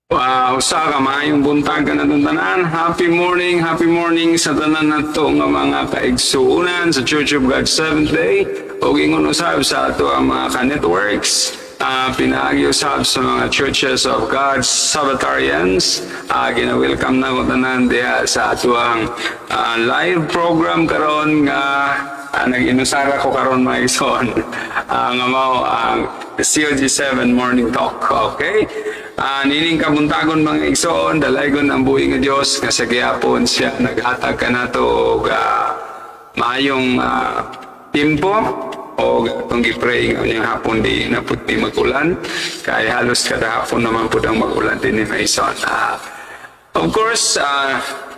Wow, sa kamayong buntag ka na tanan. Happy morning sa tanan na to nga mga kaigsuunan sa Church of God Seventh Day. O ingon usab sa ato ang mga ka-networks. Pinagi-usab sa mga Churches of God Sabbatarians. Gina-welcome na ko tanan diha sa ato ang live program karon nga nag-inusara ko karon mga ison. Nga mao ang COG7 Morning Talk. Okay? Nining kabuntagon mga igsoon, dalaygon ang buhi nga Dios nga sa gihapon siya naghatag ka nato og maayong timpo o itong gipray nga yung hapon di naputi magulan kay halos kada hapon naman po ang magulan din ni Maison. Of course,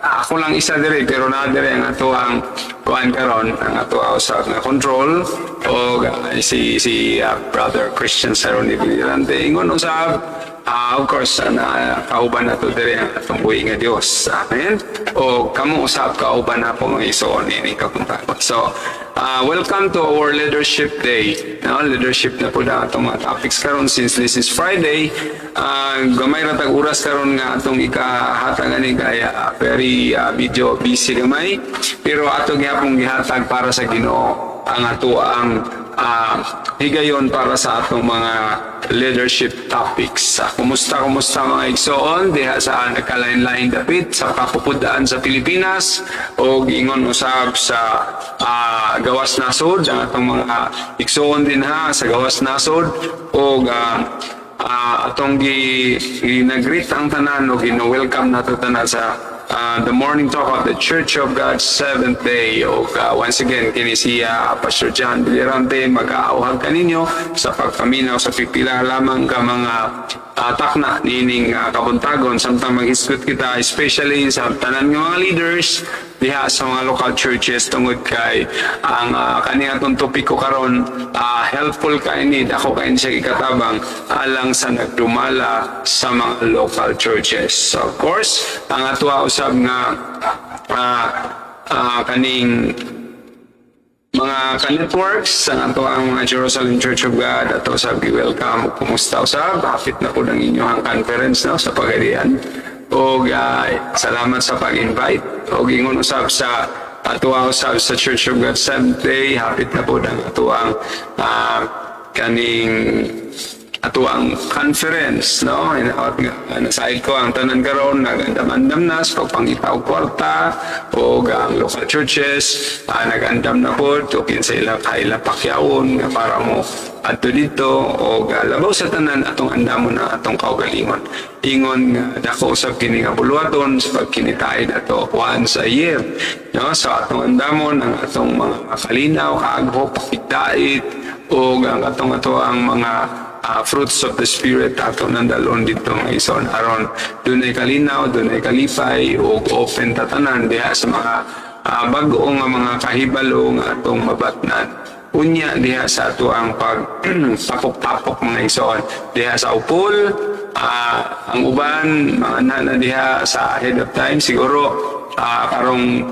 ako lang isa diri pero na diri ang ato ang kuan karon ang ato usab nga control o si Brother Christian Saroni Villarante ingon usab. Of course, kauban na ito diri ang atong buhi nga Diyos. Amen? O kamo usab kauban na po mga isoon ini kapuntagon. So, welcome to our Leadership Day. No? Leadership na po na itong mga topics karon since this is Friday. Gamay ratag oras karon nga atong ikahatag ani kaya very video busy gamay. Pero ato gyapon gihatag para sa Ginoo ang ato ang higayon para sa atong mga leadership topics. Kumusta mga igsoon diha sa nagkalain-lain dapit sa kapupudaan sa Pilipinas o ingon usab sa gawas nasod ang atong mga igsoon din ha sa gawas nasod o atong ginagreet ang tanan o gino-welcome nato tanan sa the morning talk of the Church of God Seventh Day. O once again, kini siya Pastor John Villarante mag-aawhag kaninyo sa pagpaminaw sa pipila lamang ka mga takna nining kabuntagon samtang mag-isgot kita especially sa tanan ng mga leaders diha sa mga local churches tungod kay ang kaniya atong topiko karon helpful kay ni ako kay siya ikatabang alang sa nagdumala sa mga local churches. So, of course, ang atua usab nga kaning mga ka-networks ang ato ang mga Jerusalem Church of God ato usab gi-welcome kumusta usab hapit na po ng inyong conference no sa pagadian o salamat sa pag-invite o ingon usab sa ato usab sa Church of God Seventh Day hapit na po ng ato ang kaning ato ang conference no nasaid ko ang tanan karon nagandam-andam na sa pagpangita og kwarta o ang local churches nagandam na po to kinsa ila kaila pakyawon nga para mo adto dito o labaw sa tanan atong andamon na atong kaugalingon ingon dako usab kini nga buluhaton sa pagkinitaid ato once a year no sa atong andamon ang atong mga kalinaw kaagho pakidait o ang atong ang mga fruits of the Spirit ato nandalon dito ng ison aron dunay kalinaw, dunay kalipay o open tatanan diha sa mga bag-o nga mga kahibalo nga atong mabatnan unya diha sa ato ang pagpapok-papok mga ison diha sa upol ang uban mga nana diha sa ahead of time siguro karong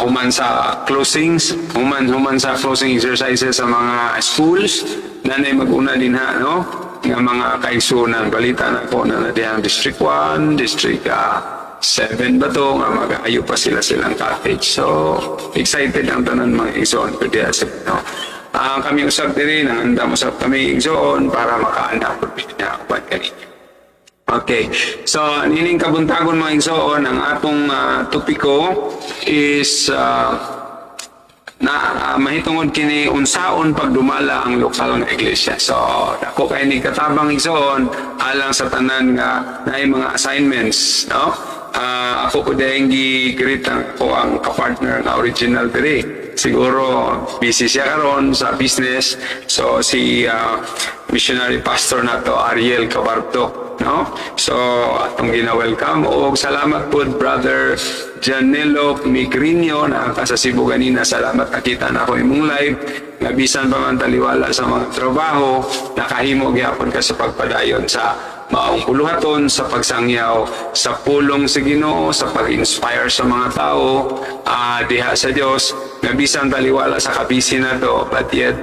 human sa closings human sa closing exercises sa mga schools nanay mag-una din ha no nga mga kaigsunan balita na ko na diha District 1 District 7 ba to nga mag-ayo pa silang cottage so excited ang tanan mga igsoon ko diha sa no kami usab diri nang andam usab kami igsoon para makaanda pud niya uban kanina. Okay, so nining kabuntagon mga igsoon ang atong topiko is mahitungod kini unsaon pagdumala ang lokal nga iglesia. So ako kay ni katabang igsoon alang sa tanan nga naay mga assignments, no? Ako ko dahil gi-greet ang kapartner na original diri. Siguro busy siya karon sa business. So si missionary pastor nato Ariel Cabarto, no? So atong gina-welcome og salamat po Brother Janelo Migrinio na sa Cebu ganina. Salamat nakita na ako imong live nga bisan pa man taliwala sa mga trabaho nakahimo gyapon ka sa pagpadayon sa maong buluhaton sa pagsangyaw sa pulong sa Ginoo sa pag-inspire sa mga tao diha sa Dios nga bisan taliwala sa kabisi na to but yet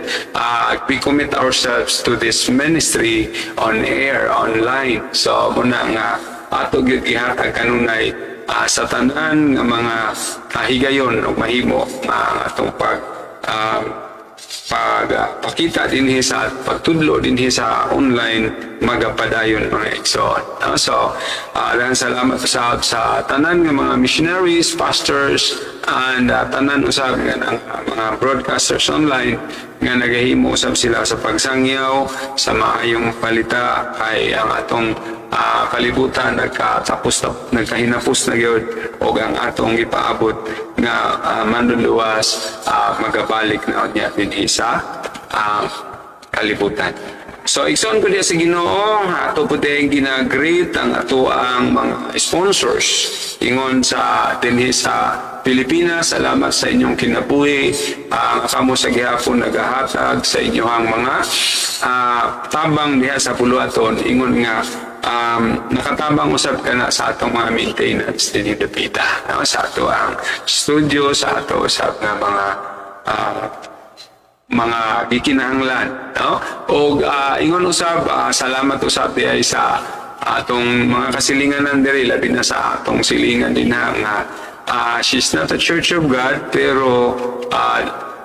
we commit ourselves to this ministry on air online so muna nga ato gyud gihatag kanunay sa tanan nga mga higayon o mahimo atong pagpakita dinhi sa pagtudlo dinhi sa online magapadayon mga igsoon. So, daghang salamat sa tanan nga mga missionaries, pastors, and tanan usab nga ng mga broadcasters online nga nagahimo usab sila sa pagsangyaw sa maayong balita kay ang atong kalibutan nagkahinapos na gyud og ang atong gipaabot nga manluluwas magabalik na niya dinhi sa kalibutan. So, igsoon ko diya sa Ginoo, ato po tayong ginag-greet ang ato ang mga sponsors ingon sa dinhi sa Pilipinas. Salamat sa inyong kinabuhi. Kamo sa gihapon nagahatag sa inyong mga tabang diha sa puluaton ingon nga nakatabang usab ka na sa atong mga maintenance dinhi dapita, sa ato ang studio, sa ato usab nga mga gikinahanglan, o ingon usab salamat usab ay sa atong mga kasilinganan diri labi na sa atong silingan din nga she's not a Church of God pero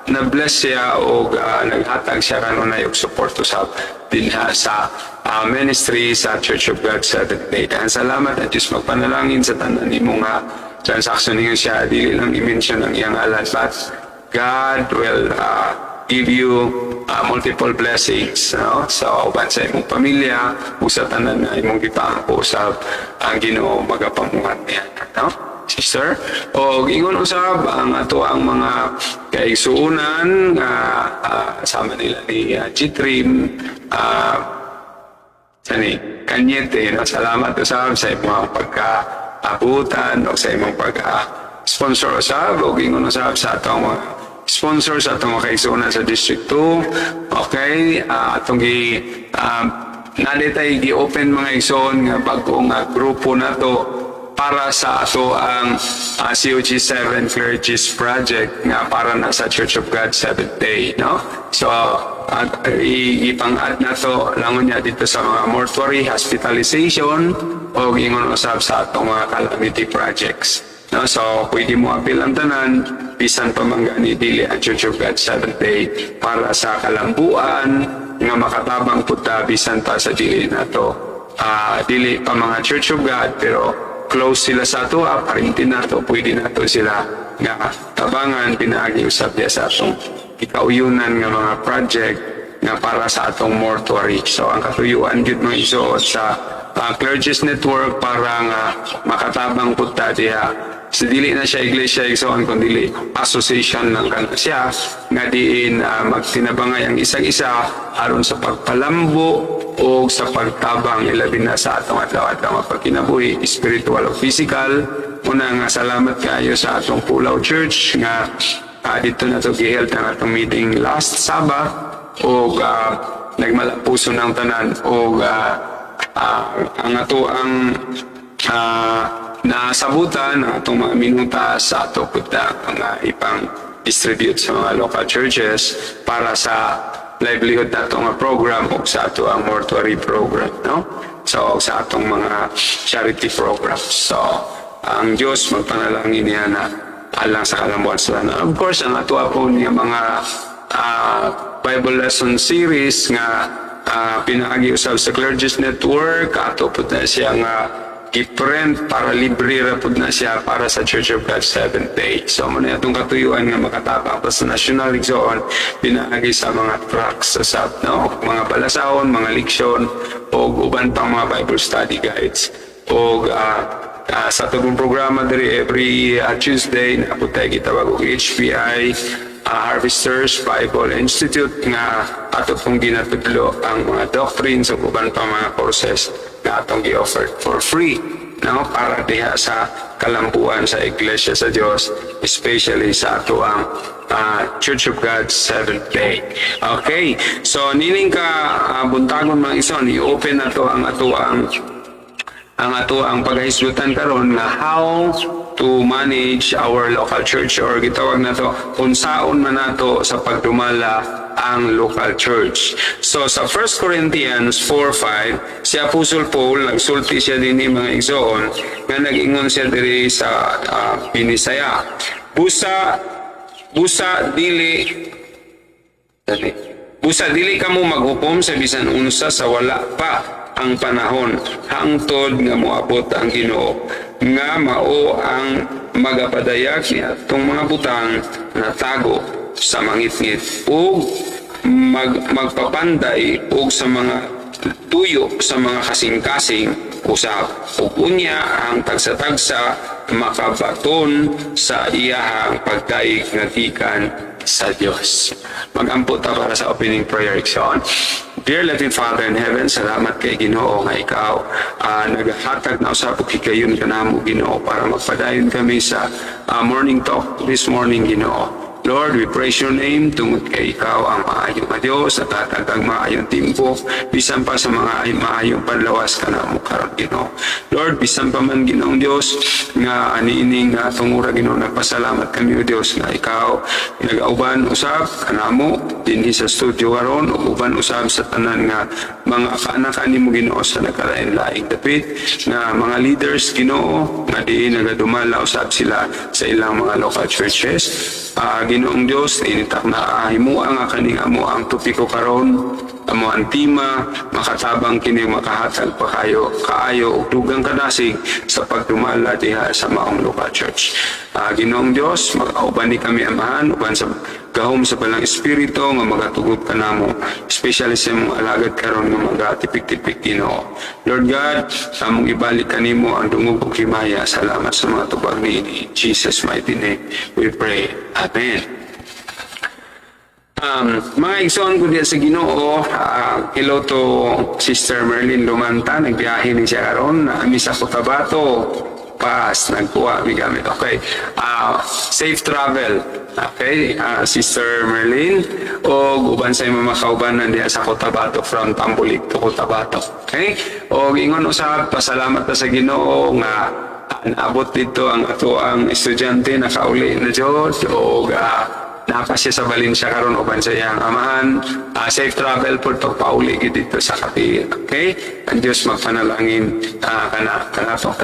na-bless siya o naghatag siya kanunay og support usab din sa ministry sa Church of God Seventh Day. Dahil salamat at Diyos magpanalangin sa tanan nimo nga transaction niyo siya dili lang i-mention ang iyang alat, but God will give you multiple blessings, so uban sa imong pamilya ug sa tanan nga imong gitaampo usab ang Ginoo magapamuhat niya, sister. O ingon usab ang ato ang mga kaigsuunan nga sama nila ni G-Trim Kanyete, salamat usab sa imong pagkaabutan o sa imong pag-sponsor usab o ingon usab sa atong mga sponsors atong mga kaigsuunan sa District 2. Okay, atong nadetay gi-open mga igsoon nga bagong grupo nato para sa ato ang COG7 Clergies Project nga para na sa Church of God Seventh Day, So, ipang-add na to langon niya dito sa mga mortuary hospitalization o ingon usab sa atong mga calamity projects. So, pwede mo apil ang tanan, bisan pa manggani dili ang Church of God Seventh Day para sa kalambuan nga makatabang puta bisan pa sa dili na to. Dili pa mga Church of God pero close sila sa ato, parintin na to, pwede na to sila nga tabangan, pinaagi usab diya sa atong ikauyunan nga mga project nga para sa atong mortuary. So, ang katuyuan yun mga isuot sa Clergies Network para nga makatabang puta diya. So, dili na siya iglesia igsoon kundi association lang kana siya nga diin magtinabangay ang isang-isa aron sa pagpalambo o sa pagtabang ilabi na sa atong adlaw-adlaw nga pagkinabuhi, spiritual o physical. Una nga salamat kayo sa atong Pulaw Church nga dito na to giheld ang atong meeting last Sabbath o nagmalapuso ng tanan o ang ato ang nasabutan ang atong mga minuta sa ato puta nga ipang distribute sa mga local churches para sa livelihood na itong program o sa ato ang mortuary program, So, sa atong mga charity programs. So, ang Diyos magpanalangin niya na alang sa kalambuan sila. Of course, ang ato po niya mga Bible lesson series nga pinaagi usab sa Clergies Network, ato po na siya nga i-print para libre rapod na siya para sa Church of God Seventh Day. So, muna itong katuyuan nga makatabang pa sa national igsoon, pinaagi sa mga tracts sa mga balasahon, mga leksyon, o uban pang mga Bible study guides. O sa itong programa diri every Tuesday, na po tayo gitawag og HPI, Harvesters Bible Institute nga ato pong ginatudlo ang mga doctrines o uban pang mga courses na atong gi-offer for free para diha sa kalampuan sa Iglesia sa Dios, especially sa ato ang Church of God Seventh Day. Okay, so nining ka buntagon mga ison, i-open na to ang ato ang paghisgutan karon nga how to manage our local church, or gitawag na to unsaon man nato sa pagdumala ang local church. So sa 1 Corinthians 4:5, si Apostle Paul nagsulti siya dinhi mga igsoon nga nag-ingon siya diri sa Pinisaya. Busa dili kamo maghukom sa bisan unsa sa wala pa ang panahon hangtod nga moabot ang Ginoo nga mao ang magapadayag niya tong mga butang na tago sa mangitngit ug magpapanday ug sa mga tuyo sa mga kasing-kasing usab ug unya ang tagsa-tagsa makabaton sa iyahang pagdaig nga gikan sa Dios. Mag-ampot ta para sa opening prayer igsoon. Dear loving Father in heaven, salamat kay Ginoo nga ikaw naghatag na usab og hikayon kanamo Ginoo para magpadayon kami sa morning talk this morning Ginoo. Lord, we praise your name tungod kay ikaw ang maayong nga Diyos at tatagag maayong timpo bisan pa sa mga maayong panlawas ka na mo karon Ginoo. Lord, bisan pa man Ginoong Diyos nga aniining nga tungura Ginoo nagpasalamat kami o Diyos nga ikaw nag-auban usab kanamo dinhi sa studio karon ug uban usab sa tanan nga mga kaanak nimo Ginoo sa nagkalain-laing dapit nga mga leaders Ginoo nga diin nagadumala usab sila sa ilang mga local churches. Ginoong Diyos, initak na himuang nga kaning amo ang tupiko karon, amo ang tima, makatabang kini makahatag pa kaayo ug dugang kadasig sa pagdumala diha sa maong local church. Ginoong Diyos, mag-auban ni kami amahan uban sa gahom sa balang espiritu nga magatugod kanamo, especially sa mong alagad karon nga magatipik-tipik Ginoo. Lord God, among ibalik kanimo ang dungog ug himaya. Salamat sa mga tubag niini. In Jesus mighty name we pray. Amen. Mga igsoon ko diya sa Ginoo, hello to Sister Merlin Lumanta, nagbiyahe ni siya karon na sa Cotabato. Pas, nagkuha mi gamit. Okay. Safe travel. Okay, Sister Merlin o uban sa imong mga kaubanan diha sa Cotabato from Tambulig to Cotabato. Okay? O ingon usab pasalamat ta sa Ginoo nga naabot dito ang ato ang estudyante nakauli na jud o napa siya sa Valencia karon uban sa iyang amahan. Safe travel po to pauli dito sa Kapil. Okay? Ang Diyos magpanalangin kanato.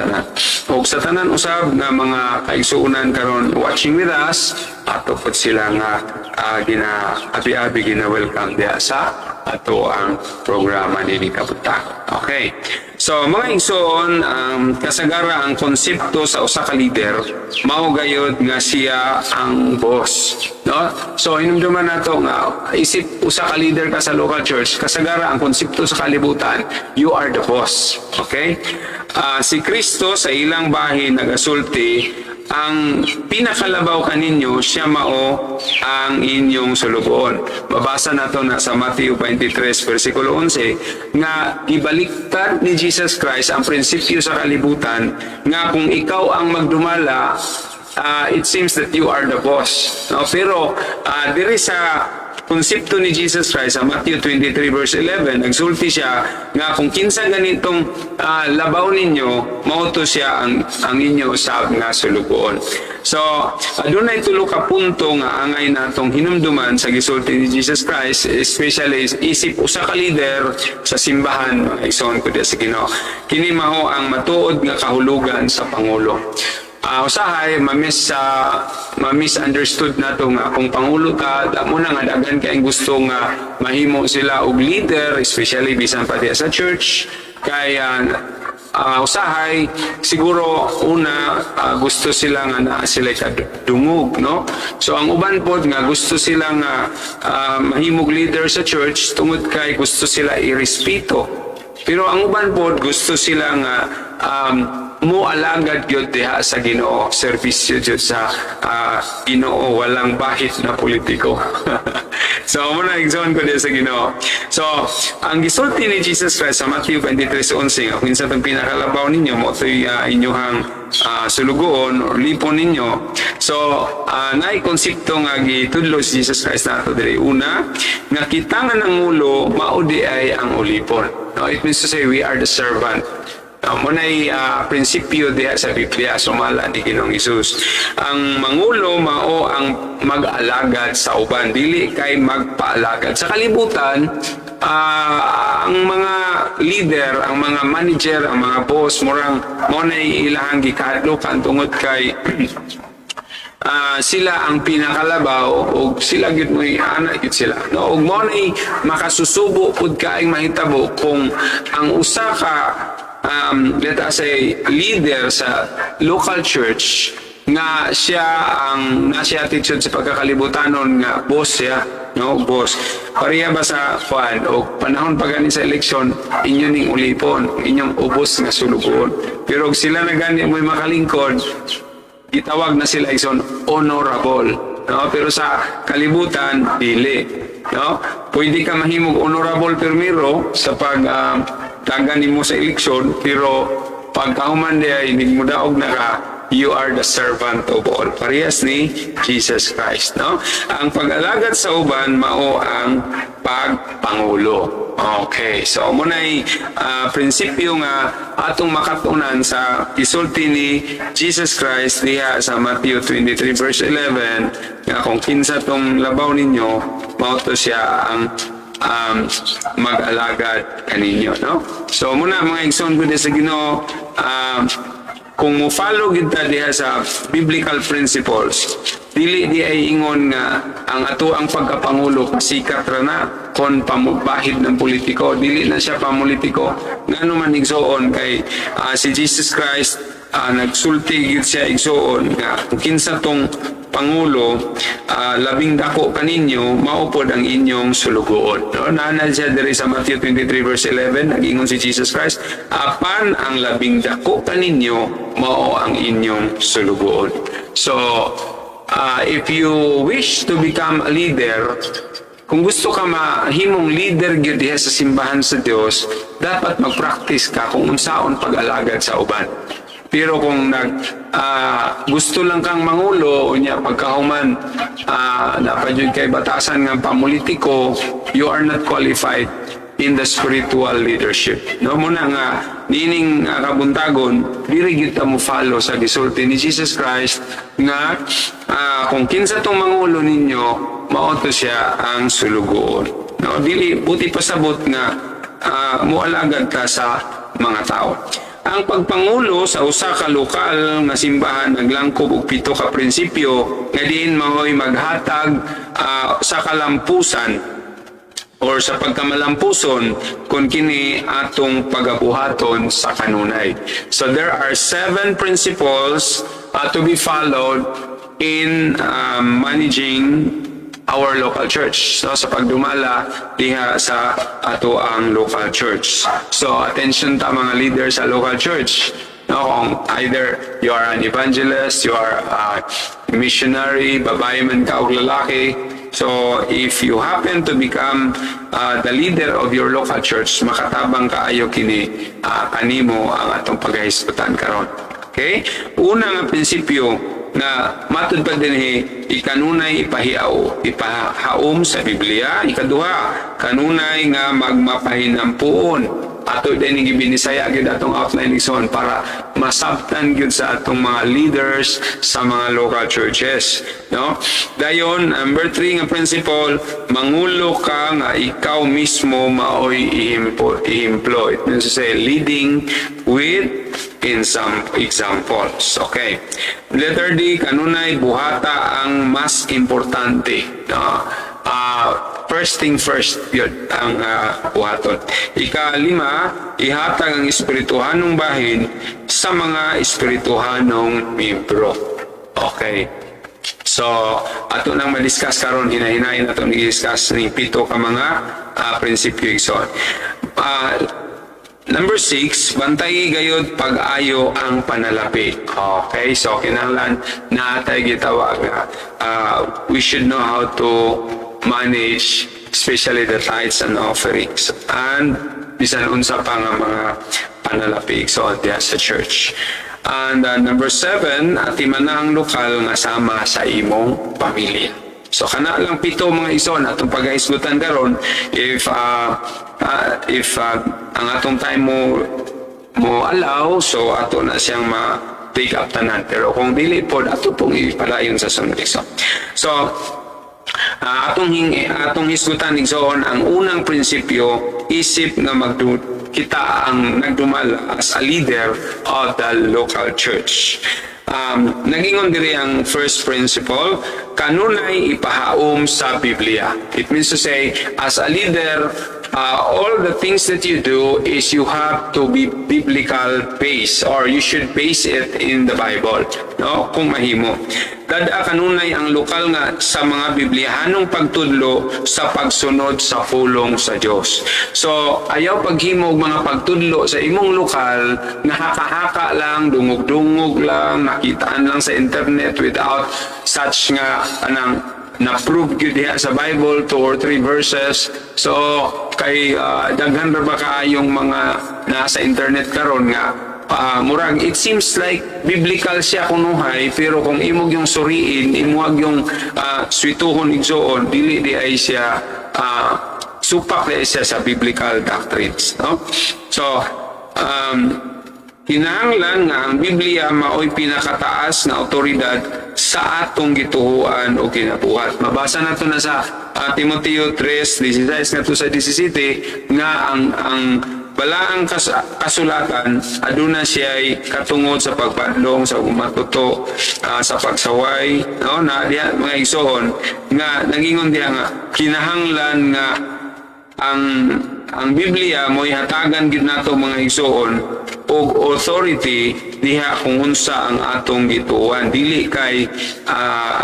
O sa tanan usab nga mga kaigsuunan karon watching with us, ato po sila nga gina-abi-abi gina-welcome diya sa ato ang programa nini kabuta. Okay. So mga igsoon, kasagara ang konsepto sa usa ka leader mao gayud nga siya ang boss, no? So hinumduman nato nga isip usa ka leader ka sa local church, kasagara ang konsepto sa kalibutan, you are the boss. Okay? Si Kristo sa ilang bahin nagasulti ang pinakalabaw kaninyo siya mao ang inyong sulugon. Babasa nato na sa Matthew 23 versikulo 11 nga ibaliktad ni Jesus Christ ang prinsipyo sa kalibutan nga kung ikaw ang magdumala, it seems that you are the boss. No? Pero diri sa konsepto ni Jesus Christ sa Matthew 23 verse 11, nagsulti siya nga kung kinsa ganitong labaw ninyo, mauto siya ang inyo usab nga sulugoon. So, adunay tulo ka punto nga angay natong hinumduman sa gisulti ni Jesus Christ, especially isip usa ka leader sa simbahan, mga igsoon ko diya sa Ginoo. Kini mao ang matuod nga kahulugan sa pangulo. Usahay ma-misunderstood na to nga kung pangulo ka damo na nga daghan kay gusto nga mahimo sila og leader, especially bisan pa diya sa church kay usahay siguro una gusto sila nga na sila dungog, no? So ang uban pod nga gusto sila nga mahimog leader sa church tungod kay gusto sila irespeto, pero ang uban pod gusto sila nga mo alagad gyud diha sa Ginoo, serbisyo gyud sa Ginoo, walang bahit na politiko. So muna igsoon ko diha sa Ginoo. So ang gisulti ni Jesus Christ sa Matthew 23:11 nga kinsa tong pinakalabaw ninyo mo toy inyong sulugoon or lipon ninyo. So naay konsepto nga gitudlo si Jesus Christ nato diri. Una nga kita nga nangulo mao di ay ang ulipon. No, it means to say we are the servant. Muna'y prinsipyo diha sa Biblia sumala ni Ginoong Hesus. Ang mangulo mao ang mag-alagad sa uban, dili kay magpaalagad. Sa kalibutan, ang mga leader, ang mga manager, ang mga boss, murang muna'y ilahang gikadlokan tungod kay sila ang pinakalabaw o sila gyud mo'y anak gyud sila, no? Ug mo nay makasusubo pud kaayong mahitabo kung ang usa ka let us say leader sa local church nga siya ang nasa attitude sa pagkakalibutannon nga boss siya, no? Boss pareha ba sa kwan o panahon pa gani sa eleksyon inyo ning ulipon, inyong ubos nga sulugon, pero og sila na gani mo'y makalingkod itawag na sila ison honorable, no? Pero sa kalibutan dili, no? Pwede ka mahimog honorable permiro sa pag tagan nimo sa eleksyon, pero pagkahuman diay hindi mo daog na ka, you are the servant of all. Parehas ni Jesus Christ, no? Ang pag-alagad sa uban mao ang pagpangulo. Okay, so muna'y prinsipyo nga atong makatunan sa isulti ni Jesus Christ diha sa Matthew 23 verse 11 nga kung kinsa tong labaw ninyo mao to siya ang mag-alagad kaninyo, no? So muna mga igsoon ko sa Ginoo, kung mo follow kita diha sa biblical principles, dili di ay ingon nga ang ato ang pagkapangulo pasikat ra na kon pamubahid ng politiko, dili na siya papolitiko. Ngano man igsoon kay si Jesus Christ nagsulti gid siya igsoon nga kung kinsa tong pangulo labing dako kaninyo maupod ang inyong sulugoon, no? Nanal siya diri sa Matthew 23 verse 11 nagingon si Jesus Christ, apan ang labing dako kaninyo mao ang inyong sulugoon. So if you wish to become a leader, kung gusto ka mahimong leader gyud diha sa simbahan sa Dios, dapat mag-practice ka kung unsaon pag-alagad sa uban. Pero kung gusto lang kang mangulo unya pagkahuman napadyod kay batasan nga papolitiko, you are not qualified in the spiritual leadership, no? Muna nga nining kabuntagon diri gyud ta mo follow sa gisulti ni Jesus Christ nga kung kinsa tong mangulo ninyo mao to siya ang sulugoon, no? Dili buti pasabot nga moalagad ta sa mga tao. Ang pagpangulo sa usa ka lokal nga simbahan naglangkob og 7 ka prinsipyo nga diin mao'y maghatag sa kalampusan or sa pagkamalampuson kung kini atong pagabuhaton sa kanunay. So there are 7 principles to be followed in managing our local church, so sa pagdumala diha sa ato ang local church. So attention ta mga leaders sa local church, no? Kung either you are an evangelist, you are a missionary, babae man ka o lalaki, so if you happen to become the leader of your local church, makatabang kaayo kini kanimo ang atong paghisgutan karon. Okay? Una nga prinsipyo na matud pa din ikanunay ipahaom sa Biblia. Ikaduha, kanunay nga magmapahinampuon. Ato din yung ibinisaya agad atong outline ison para masabtan gyud sa atong mga leaders sa mga local churches, no? Dayon, number 3 nga principle, mangulo ka nga ikaw mismo maoy i-employ. It means to say, leading with in some examples. Okay. Letter D, kanunay buhata ang mas importante, no? First thing first, yun ang buhaton. Ika-5, ihatag ang espirituhanong bahin sa mga espirituhanong membro. Okay. So, ato nang ma-discuss karon, hinahinayin ato ni-discuss ng 7 ka mga prinsipyo ison. Number 6, bantay gayud pag-ayo ang panalapit. Okay, so kinahanglan natay gitawag we should know how to manage especially the tithes and offerings and bisan unsa pa nga mga panalapig so diya sa church. And number 7, timanang lokal nga sama sa imong pamilya. So kana lang 7 mga ison atong paghisgutan karon if ang atong time mo mo allow, so ato na siyang ma-take up tanan. Pero kung dili po, ato pong ipalayon sa sunod igsoon. So, atong hisgutan igsoon, ang unang prinsipyo, isip nga kita ang nagdumal as a leader of the local church. Nagingon diri ang first principle, kanunay ipahaom sa Biblia. It means to say, as a leader, all the things that you do is you have to be biblical based, or you should base it in the Bible, no? Kung mahimo. Dada kanunay ang lokal nga sa mga Bibliahanong pagtudlo sa pagsunod sa pulong sa Dios. So, ayaw paghimo og mga pagtudlo sa imong lokal nga haka-haka lang, dungog-dungog lang, nakitaan lang sa internet without such nga anang na-prove yun diha sa Bible 2 or 3 verses. So kay daghan ra ba kaayong mga nasa internet karon nga murag it seems like biblical siya kunuhay, pero kung imog yung suriin, imuhag yung swituhon igsoon, dili di ay siya supak di ay siya sa biblical doctrines, no? So kinahanglan nga ang Biblia maoy pinakataas na awtoridad sa atong gituhuan o kinabuhat. Mabasa nato na sa Timoteo 3:16 ngadto sa 17 nga ang balaang kasulatan aduna siya'y katungod sa pagpadlong, sa umatuto, sa pagsaway, no? Na diha mga igsoon nga nagingon diha nga kinahanglan nga ang Biblia mo'y hatagan gid nato mga igsoon og authority diha kung unsa ang atong gituan. Dili kay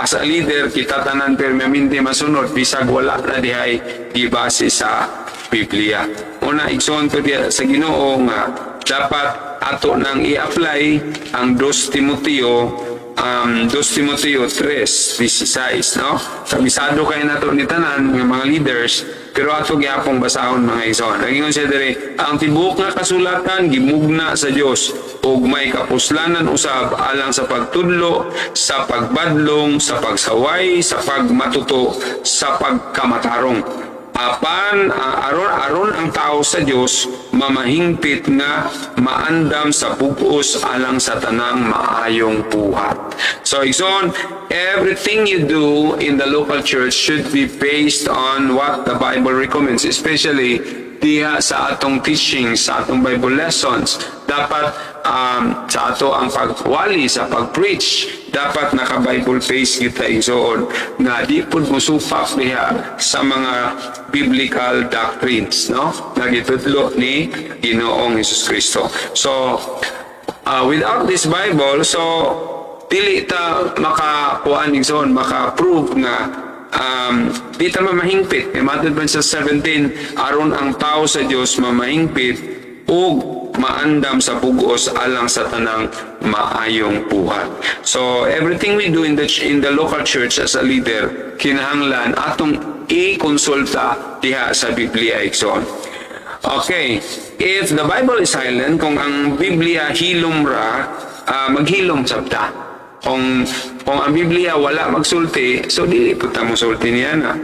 as a leader kita tanan permanente masunod bisag wala na dihay gibase sa Biblia. Una igsoon ko diha sa Ginoo nga dapat ato nang i-apply ang 2 Timoteo 3:16, no? Kabisado kay nato ni tanan nga mga leaders, pero ato gyapong basahon mga igsoon. Nagingon siya diri, ang tibuok nga kasulatan gimugna sa Dios ug may kapuslanan usab alang sa pagtudlo, sa pagbadlong, sa pagsaway, sa pagmatuto, sa pagkamatarong. Apan aron ang tao sa Dios mamahingpit nga maandam sa bug-os alang sa tanang maayong buhat. So igsoon, everything you do in the local church should be based on what the Bible recommends, especially diha sa atong teaching, sa atong Bible lessons. Dapat sa ato ang pagwali, sa pag-preach, dapat naka-Bible face kita igsoon nga di pud mosupak diha sa mga biblical doctrines, no? Nagitudlo ni Ginoong Hesus Kristo. So without this Bible, so dili ta makakuan igsoon, maka-prove nga di ta mamahingpit. Matod man sa 17, aron ang tao sa Dios mamahingpit ug maandam sa bugos alang sa tanang maayong buhat. So everything we do in the local church as a leader, kinahanglan atong i-konsulta diha sa Biblia igsoon. Okay, if the Bible is silent, kung ang Biblia hilom ra, maghilom sabta. Kung ang Biblia wala magsulti, so dili po ta mosulti niya na.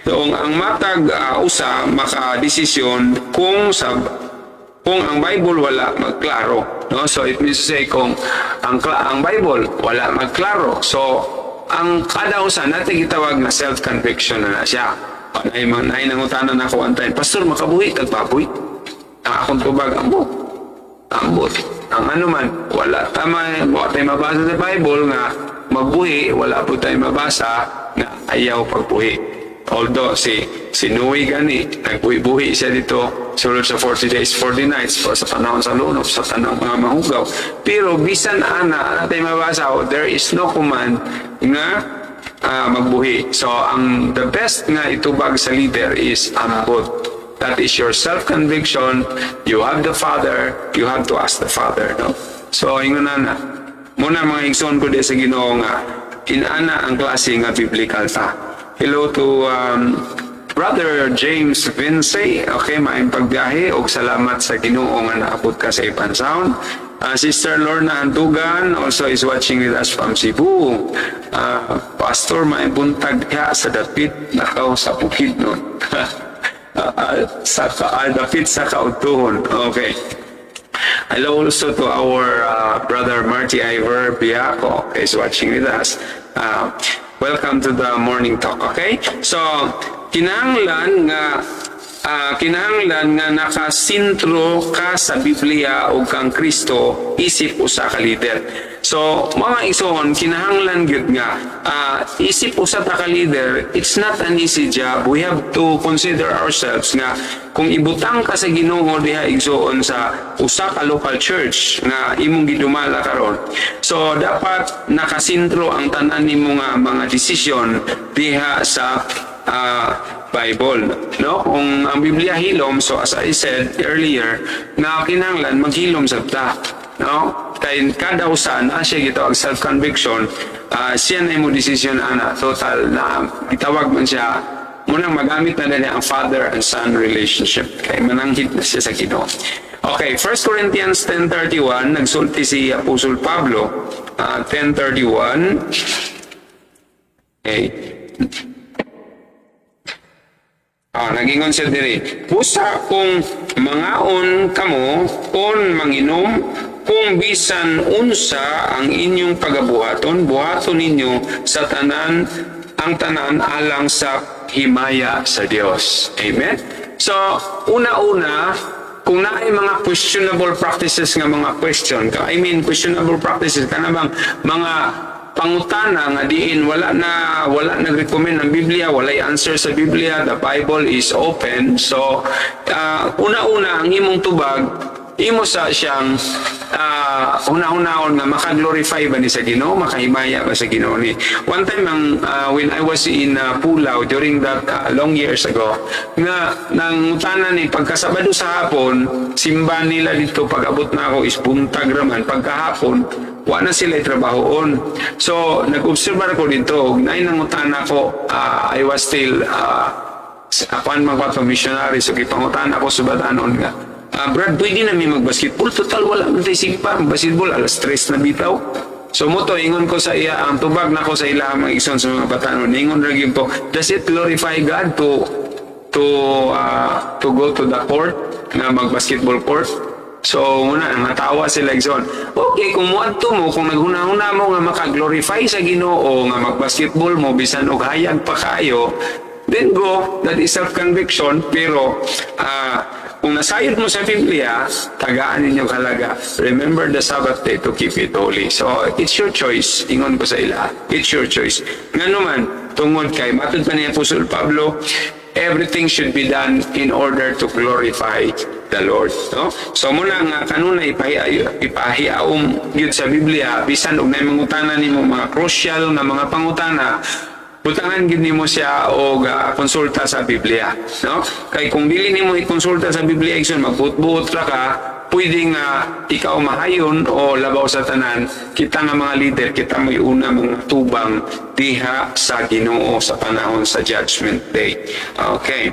So ang matag usa maka-desisyon kung ang Bible wala magklaro, no? So it means to say kung ang Bible wala magklaro, so ang kada usa natin gitawag na self-conviction na siya. Ay nangutanan ako one time, Pastor, makabuhi tagpabuhi. Ang akong tubag ambot. Ang ano man, wala tayo mabasa sa Bible nga magbuhi, wala po tayo mabasa na ayaw pagbuhi. Although si Noe gani, nagbuhi-buhi siya dito sulod sa 40 days, 40 nights sa panahon sa lunop, sa tanang mga mahugaw. Pero bisan natin mabasa, there is no command nga magbuhi. So the best nga itubag sa leader is ambot. That is your self-conviction. You have the Father, you have to ask the Father, no? So ingon na muna mga igsoon ko di sa Ginoo nga inana ang klase nga biblical ta. Hello to Brother James Vince. Okay, maayong pagbiyahe og salamat sa Ginoo nga naabot ka sa Ipan Sound. Sister Lorna Andugan also is watching with us from Cebu. Pastor, maayong buntag diha sa dapit nakaw sa bukid nun. Dapit sa kautuhon. Okay. Hello also to our brother Marty Ivor Biaco is watching with us. Welcome to the morning talk, okay? So, kinahanglan nga nakasintro ka sa Biblia o kang Kristo isip usa ka leader. So, mga igsoon, kinahanglan gyud nga isip usa ta ka leader, it's not an easy job. We have to consider ourselves nga kung ibutang ka sa Ginoo diha igsoon sa usa ka local church nga imong gidumala karon. So, dapat nakasintro ang tanan nimo nga mga desisyon diha sa Bible, no? Kung ang Biblia hilom, so as I said earlier, na kinahanglan maghilom sabta, no? Kay kada usa na siya gitawag self-conviction, siya na mo desisyon ana total na gitawag man siya munang magamit na nila ang father and son relationship kay mananghit na siya sa Ginoo. Okay, 1 Corinthians 10:31 nagsulti si Apostol Pablo, 10:31. Okay. Nagingon siya diri, busa kung mangaon kamo on manginom, kung bisan unsa ang inyong pagabuhaton, buhaton ninyo sa tanan, ang tanan alang sa himaya sa Dios. Amen? So, una-una, kung naay mga questionable practices nga mga questionable practices, kanabang mga pangutana nga diin wala nag-recommend ang Biblia, walay answer sa Biblia, the Bible is open. So una-una ang imong tubag imo sa siyang una-unaon nga maka-glorify ba ni sa Ginoo, makahimaya ba sa Ginoo ni. One time when I was in Pulao during that long years ago, nga nang utanan ni pagkasabado sa hapon, simba nila dito pag-abot na ako is buntag raman pagkahapon wala na sila trabahoon. So, nag-observe ako dito. Nain ang utana ko, I was still, apan magpapang missionary, so kipangutan ako sa batanon nga. Brad, pwede na may mag-basketball. Total, wala man tayo sige pa. Basketball, alas 3 na bitaw. So, muto, ingon ko sa iya, ang tubag na ko sa ila, mga igsoon sa mga batanon. Ingon ragin ko, does it glorify God to go to the court, na mag-basketball court? So, muna, natawa sila igsoon. Okay, kung muadto mo, kung naghuna-huna mo nga maka-glorify sa Ginoo, nga mag-basketball mo, bisan og hayag pa kayo, then go, that is self-conviction, pero kung nasayod mo sa Biblia, tagaan ninyo halaga. Remember the Sabbath day to keep it holy. So, it's your choice. Ingon ko sa ila. It's your choice. Nga naman, tungod kay, matod pa ni Apostol Pablo, everything should be done in order to glorify the Lord. No? So muna nga kanunay ipahiaom yun sa Biblia, bisan og nay mangutana nimo mga crucial na mga pangutana, butangan gid nimo siya og konsulta sa Biblia, no? Kay kung dili nimo i-konsulta sa Biblia igsoon magbuot-buot ra ka, pwedeng ikaw mahayon o labaw sa tanan. Kita nga mga leader, kita mo una mga tubang diha sa Ginoo sa panahon sa Judgment Day. Okay.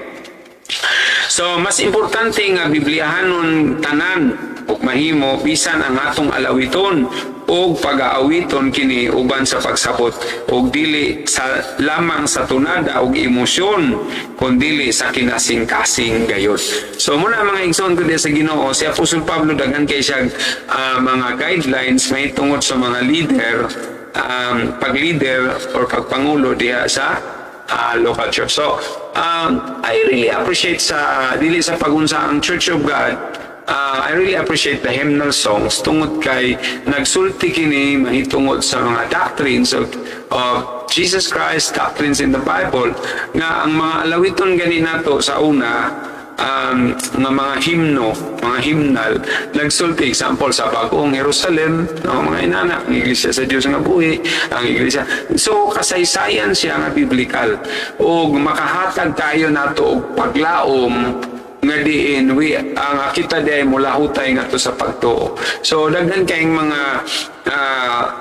So, mas importante nga Bibliahanon tanan ug mahimo bisan ang atong alawiton ug pag-aawiton kini uban sa pagsabot ug dili sa lamang sa tunada ug emosyon kundi sa kinasing-kasing gayud. So muna mga igsoon ko sa Ginoo, si Apostol Pablo daghan kay siya mga guidelines may tungod sa mga leader, pag-leader or pagpangulo diha sa local church. So I really appreciate sa dili sa pagunsa ang Church of God. I really appreciate the hymnal songs tungod kay nagsulti kini mahitungod sa mga doctrines of Jesus Christ, doctrines in the Bible, nga ang mga alawiton gani nato sa una nga mga himno, mga hymnal, nagsulti example sa Bagong Jerusalem, mga inana, ang iglesia sa Diyos nga buhi, ang iglesia. So kasaysayan siya nga biblical ug makahatag tayo nato og paglaom nga diin ang kita di ay mula hutay nga to sa pagtuo. So daghan kayong mga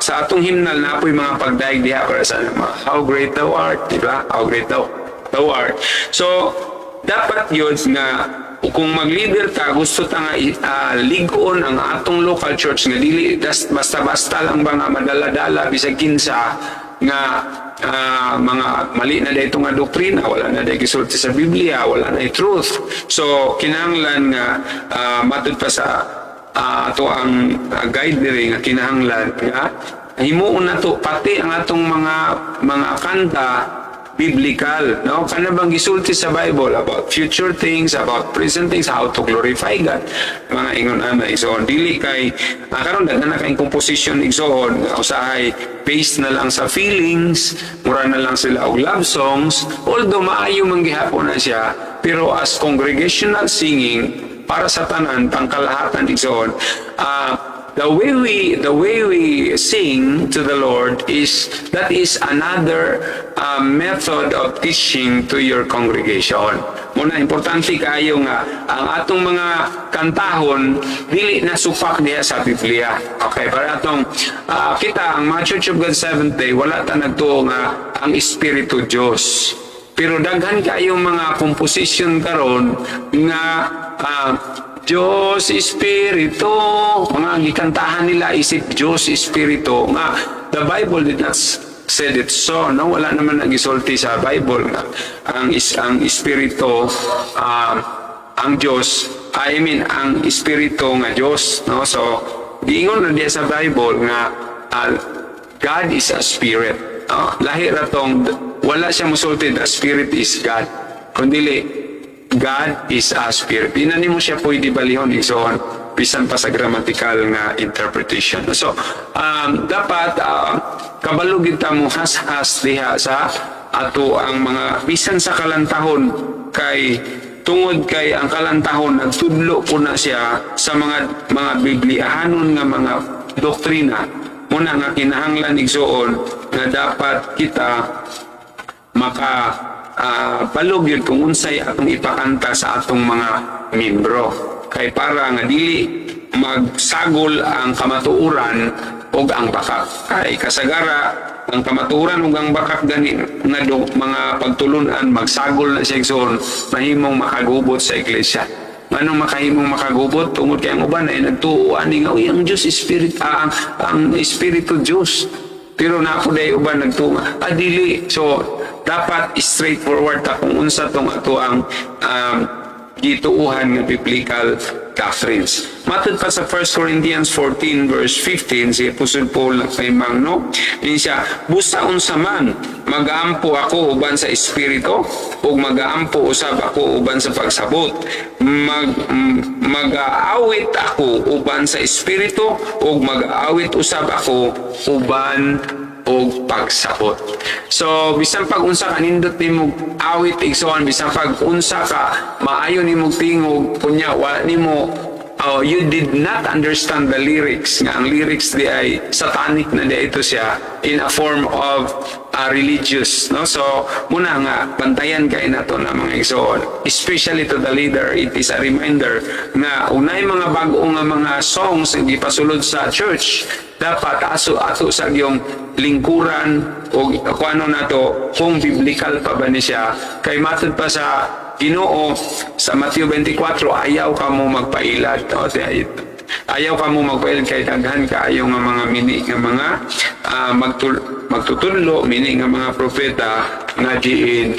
sa atong hymnal na apoy mga pagdaig diha para sa how great thou art, di ba? How great thou art. So dapat yun nga kung mag-leader ta, gusto ta nga ligon ang atong local church nga dili basta-basta lang ba nga madala-dala bisag kinsa nga mga mali na dito nga doktrina, wala na dahil gisulti sa Biblia, wala na truth. So kinahanglan nga matud pa sa ato ang guide diri nga kinahanglan nga himuon nato pati ang atong mga kanta biblical, no? Kana bang gisulti sa Bible about future things, about present things, how to glorify God. Mga ingon ana igsoon dili kay karon daghan na kay composition igsoon usahay based na lang sa feelings, mura na lang sila og love songs, although maayo man gihapon na siya, pero as congregational singing para sa tanan pangkalahatan igsoon, the way we sing to the Lord that is another method of teaching to your congregation. Muna importante kayo nga ang atong mga kantahon dili na supak diha sa Biblia. Okay, para atong kita ang mga Church of God Seventh Day wala ta nagtuo nga ang Espiritu Dios. Pero daghan kayong mga composition karon nga Diyos Espiritu, mga gikantahan nila isip Diyos Espiritu nga the Bible did not said it so, no? Wala naman nagisulti sa Bible nga ang Espiritu ang Diyos, ang Espiritu nga Diyos, no? So giingon na diya sa Bible nga God is a spirit, no? Lahi ra tong wala siya musulti the spirit is God, kundi God is a spirit. Di na nimo siya pwede balihon igsoon bisan pa sa grammatical nga interpretation. So, dapat kabalo gid ta mo has diha sa ato ang mga bisan sa kalantahon kay tungod kay ang kalantahon nagtudlo po na siya sa mga Bibliahanon nga mga doktrina. Muna nga kinahanglan igsoon nga dapat kita palog yun kung unsay atong ipakanta sa atong mga membro. Kay para nga dili magsagol ang kamatuoran o ang bakak. Kay kasagara, ang kamatuoran o ang bakak gani nga mga pagtulunan, magsagol na siya igsoon, mahimong makagubot sa iglesia. Anong makahimong makagubot? Tungod kay ang uban ay nagtuuan nga, ang Diyos Spirit, ang Espiritu Diyos. Pero na ako dahil uban nagtunga. Dili. So, dapat straightforward ta kung unsa tong ato ang gituuhan nga biblical doctrines. Matod pa sa 1 Corinthians 14 verse 15, si Apostle Paul nagpaimang, no? Din siya, busa unsa man, magaampo ako uban sa espiritu, ug magaampo usab ako uban sa pagsabot. Mag-aawit ako uban sa espiritu, ug mag-aawit usab ako uban og pagsabot. So bisan pag unsa ka nindot nimo awit igsoon, bisan pag unsa ka maayo nimo tingog kunya wa nimo you did not understand the lyrics, nga ang lyrics di ay satanic na di ito siya in a form of religious, no? So muna nga bantayan kay nato na mga igsoon, especially to the leader. It is a reminder nga unay mga bag-o nga mga songs hindi pasulod sa church, dapat ato sa yung lingkuran o kuano nato kung biblical pa ba ni siya. Kay matod pa sa Ginoo sa Matthew 24, ayaw ka mo magpailad, no? Ayaw ka mo magpailad kay daghan kaayo nga mga mini nga mga magtutudlo, mini nga mga propeta nga diin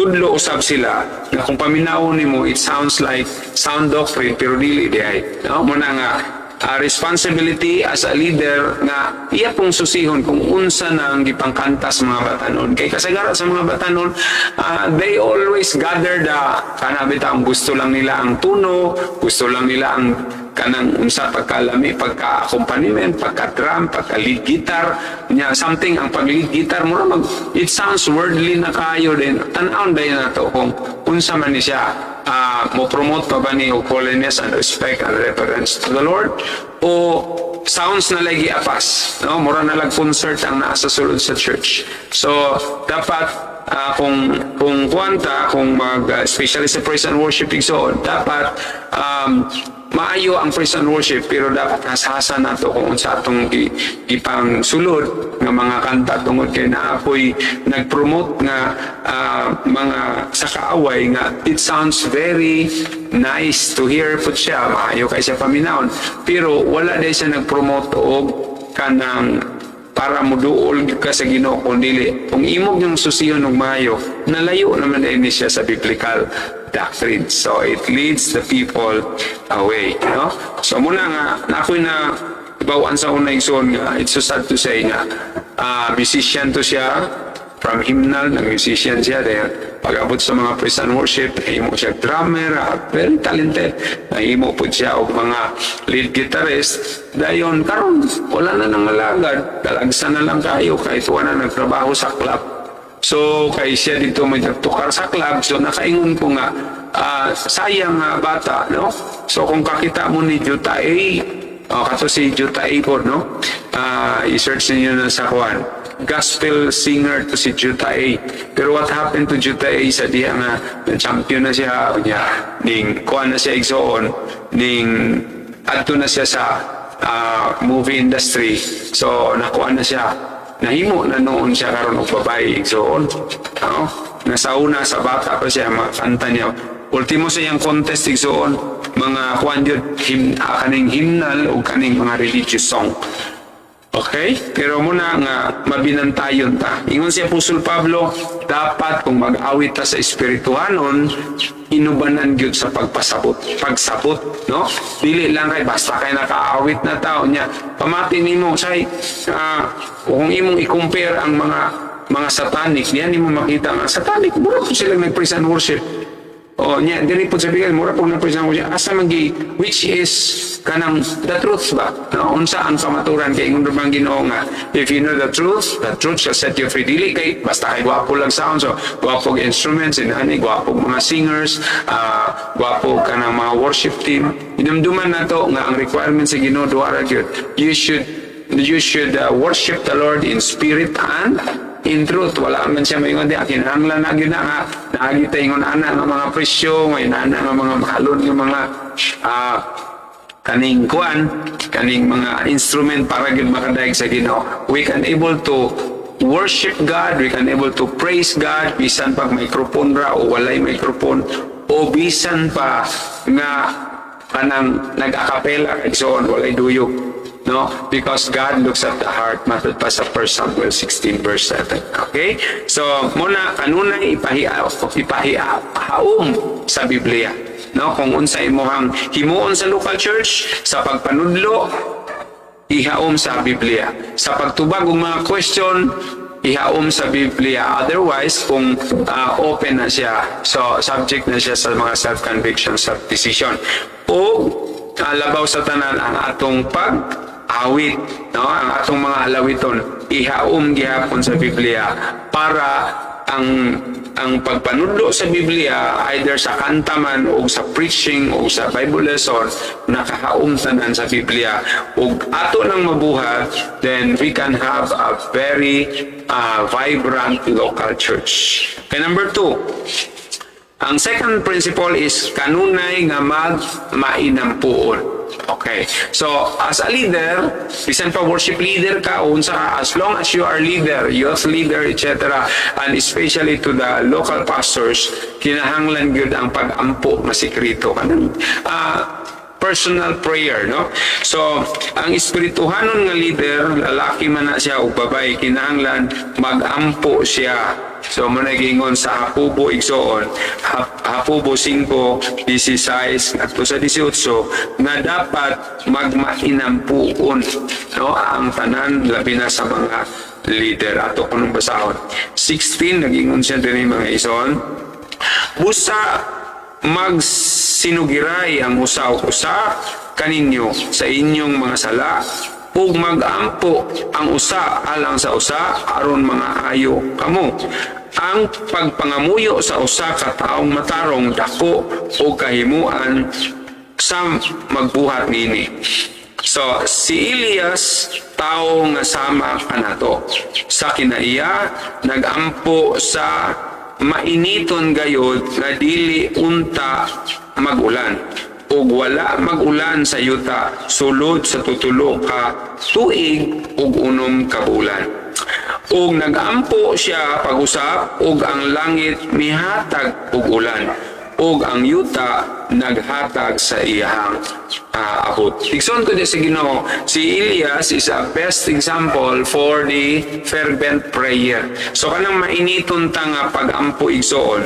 tudlo usab sila nga kung paminawon nimo it sounds like sound doctrine pero dili diay, no? Muna nga responsibility as a leader nga iya pong susihon kung unsa na ang gipangkanta sa mga batanon. Kay kasagaran sa mga batanon, they always gather ang gusto lang nila ang tuno, gusto lang nila ang kanang unsa pagkalami, pagka-accompaniment, pagka-drum, pagka-lead guitar, something ang pag-lead guitar mo it sounds worldly na kayo din. Tan-aon day nato kung unsa man ni siya. Mo promote pa ba ni holiness and respect and reverence to the Lord, o sounds na lagi apas, no? Mura na lag concert ang nasa sulod sa church. So dapat kung especially sa praise and worship so dapat maayo ang praise and worship, pero dapat hasasa nato kung sa atong ipang sulod nga mga kanta tungod kay naapoy nag-promote nga mga sa kaaway nga it sounds very nice to hear po siya, maayo kay siya paminawon, pero wala din siya nag-promote og kanang para muduol ka sa Ginoo, kundi kung imog yung susiyon og maayo, nalayo naman din siya sa biblical doctrine. So it leads the people away. No? So muna nga, ako'y na bawaan sa unang igsoon nga, it's so sad to say nga, musician to siya, from hymnal, nag-musician siya dahil pag-abot sa mga praise and worship, nahimo siya drummer, very talented. Nahimo po siya o mga lead guitarist. Dayon, karon wala na nang alagad. Dalagsa na lang kayo kahit wala na nagtrabaho sa club. So, kay siya dito may nagtukar sa club. So, nakaingon ko nga, sayang nga bata, no? So, kung kakita mo ni Juta A, kato si Juta A po, no? I-search niyo na sa Juan. Gospel singer to si Juta A. Pero what happened to Juta A sa diya nga champion na siya ning kuha na siya igsoon ning adto na siya sa movie industry. So nakuha na siya. Nahimo na noon siya karon og babae igsoon. Nasauna sa bata pa siya makanta niya. Ultimo sa iyang contest igsoon mga kuan yun kaning hymnal o kaning mga religious song. Okay? Pero muna nga, mabinantayon ta. Ingon si Apostol Pablo, dapat kung mag-awit ta sa espirituhanon, inubanan gyud sa pagpasabot. Pagsabot, no? Dili lang kay basta kay nakaawit na tao niya. Pamati nimo say, kung imong i-compare ang mga satanic, niyan nimo makita nga satanic, mura po silang nag-praise and worship. O niya, dili po sabihin, mura po nag-praise and worship. Asa magi, which is kanang the truth ba? No? Unsa ang kamaturan kay ingon bang Ginoo nga, if you know the truth shall set you free. Dili kay basta kay gwapo lang sound, so gwapo instruments, inani gwapo mga singers, gwapo kanang mga worship team. Inumduman nato nga ang requirement sa Ginoo duha ra gyud. You should worship the Lord in spirit and in truth. Wala man siya maingon di kinahanglan na gyud na nga naagita ingon ana nga mga presyo, may ana nga mga mahalon nga mga kaning kuan, kaning mga instrument para gyud makadaig sa Ginoo. We can able to worship God, we can able to praise God, bisan pag microphone ra o walay microphone, o bisan pa nga kanang nag-akapela kay soon walay duyok. No? Because God looks at the heart, matod pa sa 1 Samuel 16 verse 7. Okay? So, muna, kanunay ipahiaom sa Biblia. No, kung unsa imong himuon sa local church sa pagpanudlo, ihaom sa Biblia. Sa pagtubag og mga question, ihaom sa Biblia. Otherwise, kung open na siya, so subject na siya sa mga self-conviction, self-decision. O labaw sa tanan ang atong pag-awit, no? Ang atong mga alawiton, ihaom gihapon sa Biblia para ang pagpanudlo sa Biblia either sa kanta man o sa preaching o sa Bible lesson nakahaom tanan sa Biblia ug ato nang mabuhat, then we can have a very vibrant local church. Okay, number 2, ang second principle is kanunay nga mainampuon. Okay. So, as a leader, bisan pa worship leader ka, unsa, as long as you are leader, youth leader, etc., and especially to the local pastors, kinahanglan gyud ang pag-ampo na sikreto. Kanang personal prayer, no? So, ang espirituhanon nga leader, lalaki man na siya o babae, kinahanglan mag-ampo siya. So, managingon sa Hakubo igsoon, Hakubo 5:16 at sa 18, na dapat magmainampuon, no? Ang tanan, labi na sa mga leader. Ato kunong basahon. 16, nagingon siya din mga ison, busa magsinugiray ang usa-usa kaninyo sa inyong mga sala ug mag-ampo ang usa alang sa usa aron mga ayo kamo. Ang pagpangamuyo sa usa ka taong matarong dako o kahimuan sa magbuhat nini. So, si Elias, tao nga sama kanato. Sa kinaiya, nagampo sa mainiton gayod nga dili unta magulan. Ug wala magulan sa yuta sulod sa tutulo ka tuig ug 6 ka bulan. Ug nagampo siya pag-usap ug ang langit mihatag og ulan ug ang yuta naghatag sa iyang abot. Igsoon ko sa Ginoo, si Elias is a best example for the fervent prayer. So kanang mainiton ta nga pag-ampo igsoon,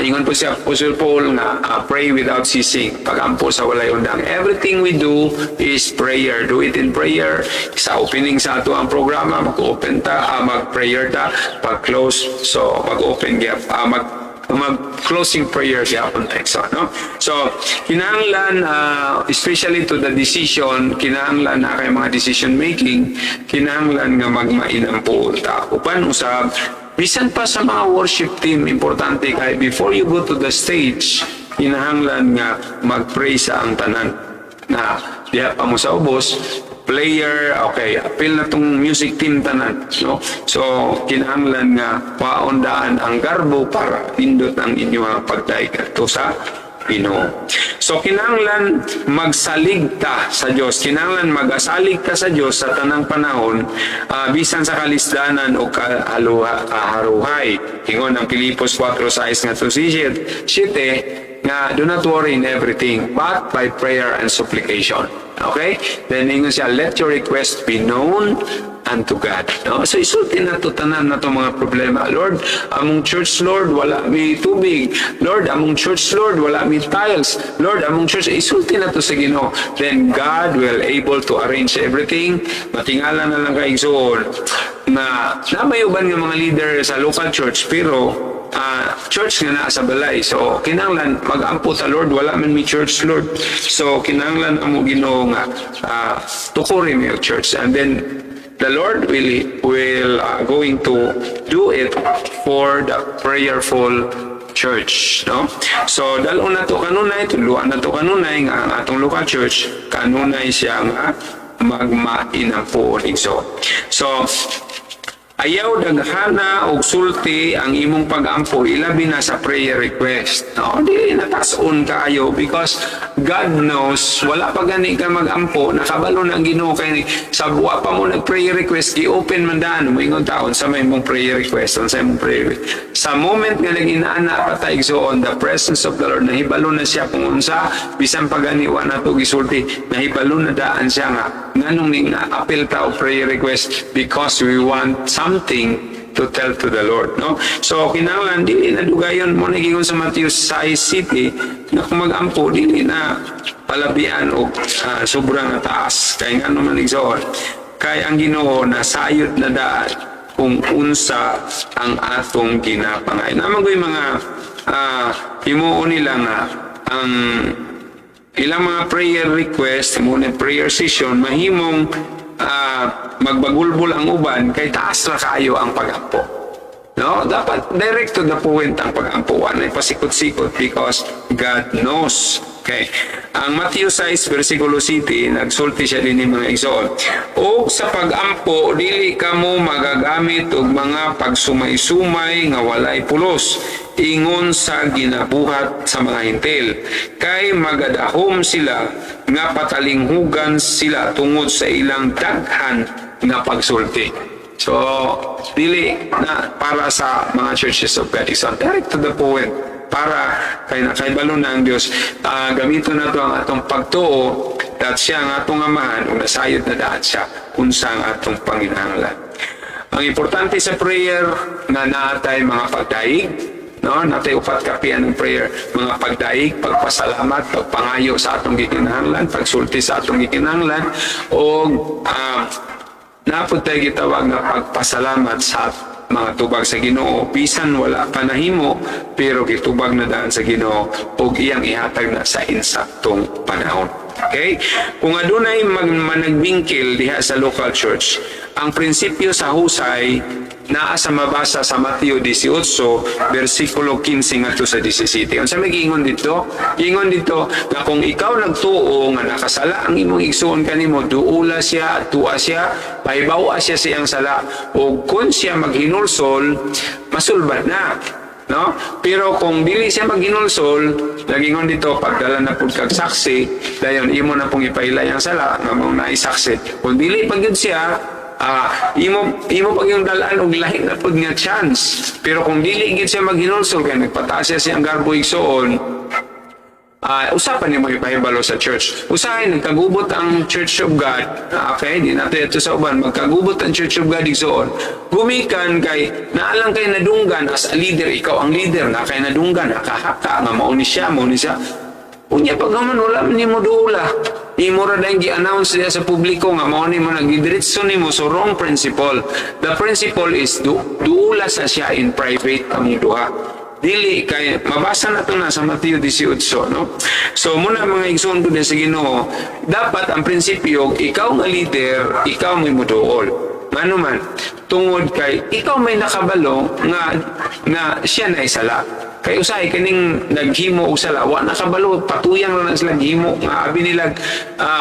Ingon po si Apostle Paul nga, pray without ceasing, pagampo sa walay undang. Everything we do is prayer. Do it in prayer. Sa opening sa ato ang programa, mag-open ta, mag-prayer ta, pag-close, so mag-open gap, mag-closing prayer gyapon next, no? So, kinahanglan, especially to the decision, kinahanglan na kay mga decision making, kinahanglan nga magmainam po ta. Upan usab, bisan pa sa mga worship team, importante kay before you go to the stage, kinahanglan nga mag-pray sa ang tanan. Na diha pa mo sa ubos, player, okay, appeal na tong music team tanan, no? So, kinahanglan nga paundaan ang garbo para pindot ang inyong pagdaig ato sa Ginoo. So, kinahanglan magsalig ta sa Dios, kinahanglan magasalig ta sa Dios sa tanang panahon, bisan sa kalisdanan o kaharuhay. Ingon ang Pilipos 4:6 nga to 7 nga, do not worry in everything, but by prayer and supplication. Okay? Then, ingon siya, let your request be known unto God. No? So, isulti na ito tanan na itong mga problema. Lord, among church, Lord, wala may tubig. Lord, among church, Lord, wala may tiles. Lord, among church, isulti na ito sa Ginoo. Then, God will able to arrange everything. Matingala na lang kayo soon na namayuban ng mga leader sa local church, pero church nga na sa balay. So, kinanglan, mag-ampo ta, Lord, wala man mi church, Lord. So, kinanglan amo Ginoo nga tukurin mi yung church. And then, the Lord will going to do it for the prayerful church, no? So, dalon na to kanunay, tuluan na to kanunay nga ang atong local church, kanunay siya nga magmainampo so. So, ayaw daghana og sulti ang imong pag-ampo, ilabi na sa prayer request. No, di natason kaayo because God knows wala pa gani ka mag-ampo, nakabalo na ang Ginoo kay sa buwa pa mo nag-prayer request, gi-open man daan moingon taon sa may mong prayer request, sa imong prayer request. Sa moment nga nag-inaana patay so on the presence of the Lord, nahibalo na siya kung unsa bisan pa gani wa nato gisulti, nahibalo na daan siya nga nganong ning appeal ta og prayer request because we want something to tell to the Lord, no? So, kinahanglan, dili na dugayon mo nagingon sa Matthew 6:7 na kung mag-ampo, dili na palabian o sobrang taas. Kaya nga naman igsoon, kaya ang Ginoo nasayod na daan kung unsa ang atong ginapangay. Naman ko yung mga himuon nila nga ang ilang mga prayer request, muna prayer session, mahimong magbagulbol ang uban kay taas na kayo ang pag-ampo. No? Dapat direct to the point ang pag-ampo. Ano pasikot-sikot because God knows. Okay. Ang Matthew 6, versikulo 7, nagsulti siya din mga igsoon. O sa pag-ampo, dili ka mo magagamit og mga pagsumay-sumay nga walay pulos, ingon sa ginabuhat sa mga hintil. Kay magadahom sila nga patalinghugan sila tungod sa ilang daghan nga pagsulti. So, dili na para sa mga churches of God. So, direct to the point. Para kay balo na ang Diyos, gamiton na ito ang atong pagtuo at siya ang atong amahan o nasayod na daan siya kung sa ang atong panginahanglan. Ang importante sa prayer na naatay mga pagdaig, no? Natay upat kapian ng prayer, mga pagdaig, pagpasalamat, pagpangayo sa atong gikinahanglan, pagsulti sa atong gikinahanglan, o napod tayo gitawag na pagpasalamat sa mga tubag sa Ginoo, bisan wala panahimo, pero gitubag na daan sa Ginoo o iyang ihatag na sa insaktong panahon. Okay? Kung adunay managbingkil diha sa local church, ang prinsipyo sa husay naa sa mabasa sa Matthew 18, versikulo 15 ngadto sa 17. Unsa may giingon dito? Giingon dito na kung ikaw nagtuo nga nakasala ang imong igsuon kanimo, duula siya, tuwa siya, pahibawa siya sa iyang sala, o kung siya maghinulsol, masulbad na. No? Pero kung dili siya maghinulsol, nagingon dito, pagdala na pud kag saksi, dayon imo na pong ipailay ang sala nga mong naisaksi. Kung dili pagyud siya, imo pag yung dalaan og lahi na pud nga chance. Pero kung dili gid siya maghinulsol kay nagpataas siya siyang garbo igsoon, usapan niyo mo ipahibalo sa church. Usahay, nagkagubot ang Church of God. Okay, di natin ito sa uban. Magkagubot ang Church of God igsoon. Gumikan kay, naalang kay nadunggan as a leader. Ikaw ang leader na kay nadunggan. Nakahaka nga mauni siya. Unya pag naman wala ni mo doula. Imo ra dahil gi-announce niya sa publiko nga mauni mo nagidiretso nimo so wrong principle. The principle is doula sa siya in private kami duha. Dili kay mabasa na to na sa Mateo 18, no? So muna mga igsoon ko din sa Ginoo, dapat ang prinsipyo ikaw nga leader, ikaw may muduol. Ngano man tungod kay ikaw may nakabalo nga siya na isala. Kay usahay kaning naghimo og sala wa nakabalo patuyang lang sila gihimo nga abi nila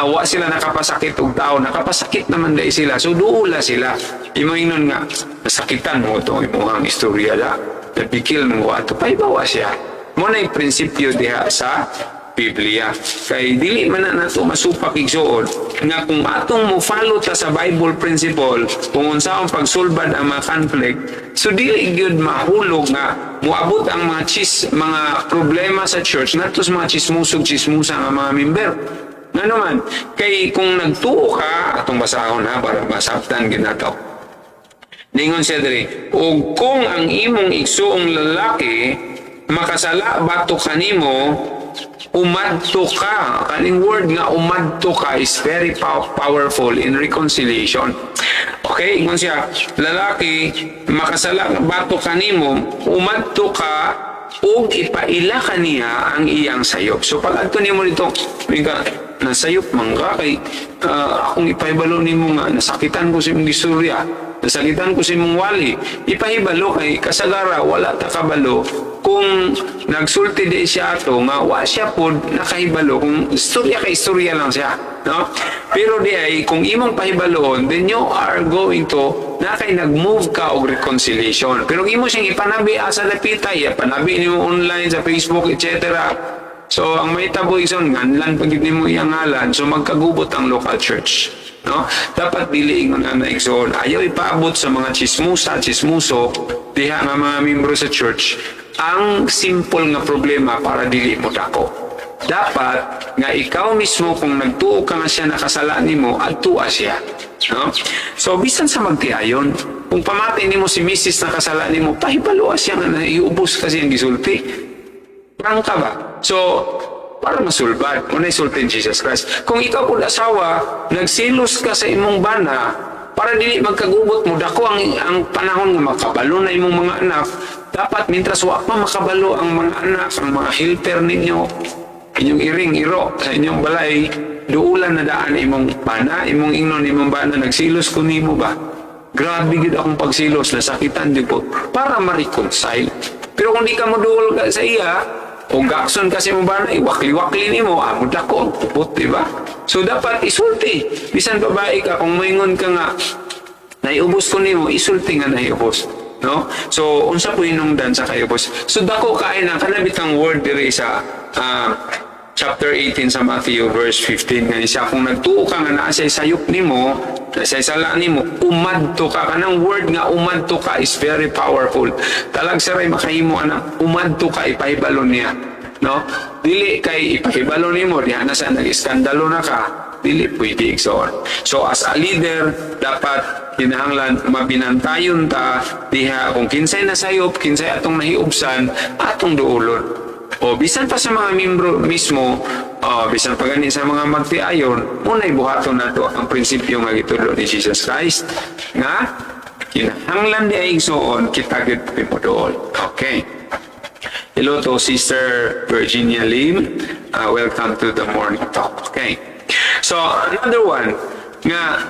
wa sila nakapasakit og tao nakapasakit naman dai sila so duula sila imo ingnon nga nasakitan mo to imong istorya da napikil mo ato pay bawa siya mo na prinsipyo diha sa Biblia kay dili man na nato masupak igsuon nga kung atong mo follow ta sa Bible principle kung unsaon pagsulbad ang mga conflict so dili gyud mahulog nga moabot ang mga problema sa church ngadto sa mga chismusa nga mga member. Ngano man kay kung nagtuo ka atong basahon ha para masabtan ginato. Ningon siya diri, ug kung ang imong igsuong lalaki makasala bato kanimo umadto ka. Kaning word nga umadto ka is very powerful in reconciliation. Okay, ingon siya, lalaki, makasala bato kanimo, umadto ka, ug ipaila kaniya ang iyang sayop. So pag adto nimo dito, nasayop mangga kay akong ipahibalo nimo nga nasakitan ko sa imong gistorya, nasakitan ko sa imong wali, ipahibalo kay kasagara wala ta kabalo kung nagsulti di siya ato nga wa siya pod nakahibalo kung istorya lang siya, no? Pero di ay kung imong pahibaloon then you are going to nakay nag-move ka og reconciliation. Pero imo siyang ipanabi asa dapitay, panabi nimo online sa Facebook etc. So ang may tabo ison nganlan pag nimo iyang ngalan so magkagubot ang local church, no? Dapat dili ingon na igsoon ayaw ipaabot sa mga chismuso diha nga mga miyembro sa church ang simple nga problema para dili mo dako. Dapat nga ikaw mismo kung nagtuo ka nga siya nakasala nimo adtua siya, no? So bisan sa magtiayon kung pamatay nimo si Mrs. nakasala nimo pahibalo siya nga naiubos kasi ang gisulti. Prangka ba? So para masulbad mo na isulti Jesus Christ. Kung ikaw pud asawa nagsilos ka sa imong bana para dili magkagubot mo dako ang panahon nga makabalo na imong mga anak. Dapat mintras wa pa makabalo ang mga anak, ang mga helper ninyo, inyong iro sa inyong balay, duulan na daan imong bana, imong ingnon, imong bana, nagsilos ko nimo ba? Grabe gid akong pagsilos, nasakitan di po, para ma-reconcile. Pero kung di ka mo duol ka sa iya, o gakson kasi mo bana, wakli-wakli nimo, muda ko, pupot, di ba? So dapat isulti. Bisan babae ka, kung maingon ka nga, naiubos ko nimo, isulti nga naiubos. No? So, unsa po inungdan sa kayo, boss? So, dako kain na kanabitang word diri sa chapter 18 sa Matthew verse 15 nga siya kung nagtuo ka nga naa sa sayop nimo, sa sala nimo, umadto ka. Kanang word nga umadto ka is very powerful. Talag saray makahimo ana, umadto ka ipahibalo niya, no? Dili kay ipahibalo nimo diha na sa nag-iskandalo na ka. Dili pwede igsoon. So as a leader, dapat kinahanglan mabinantayon ta diha kung kinsay nasayop, kinsay atong nahiubsan, atong duulon. O bisan pa sa mga membro mismo, bisan pa gani sa mga magtiayon, munay buhaton nato ang prinsipyo nga gitudlo ni Jesus Christ nga kinahanglan di ay igsoon kita gid pimuduol. Okay. Hello to Sister Virginia Lim. Welcome to the morning talk. Okay. So, another one, nga,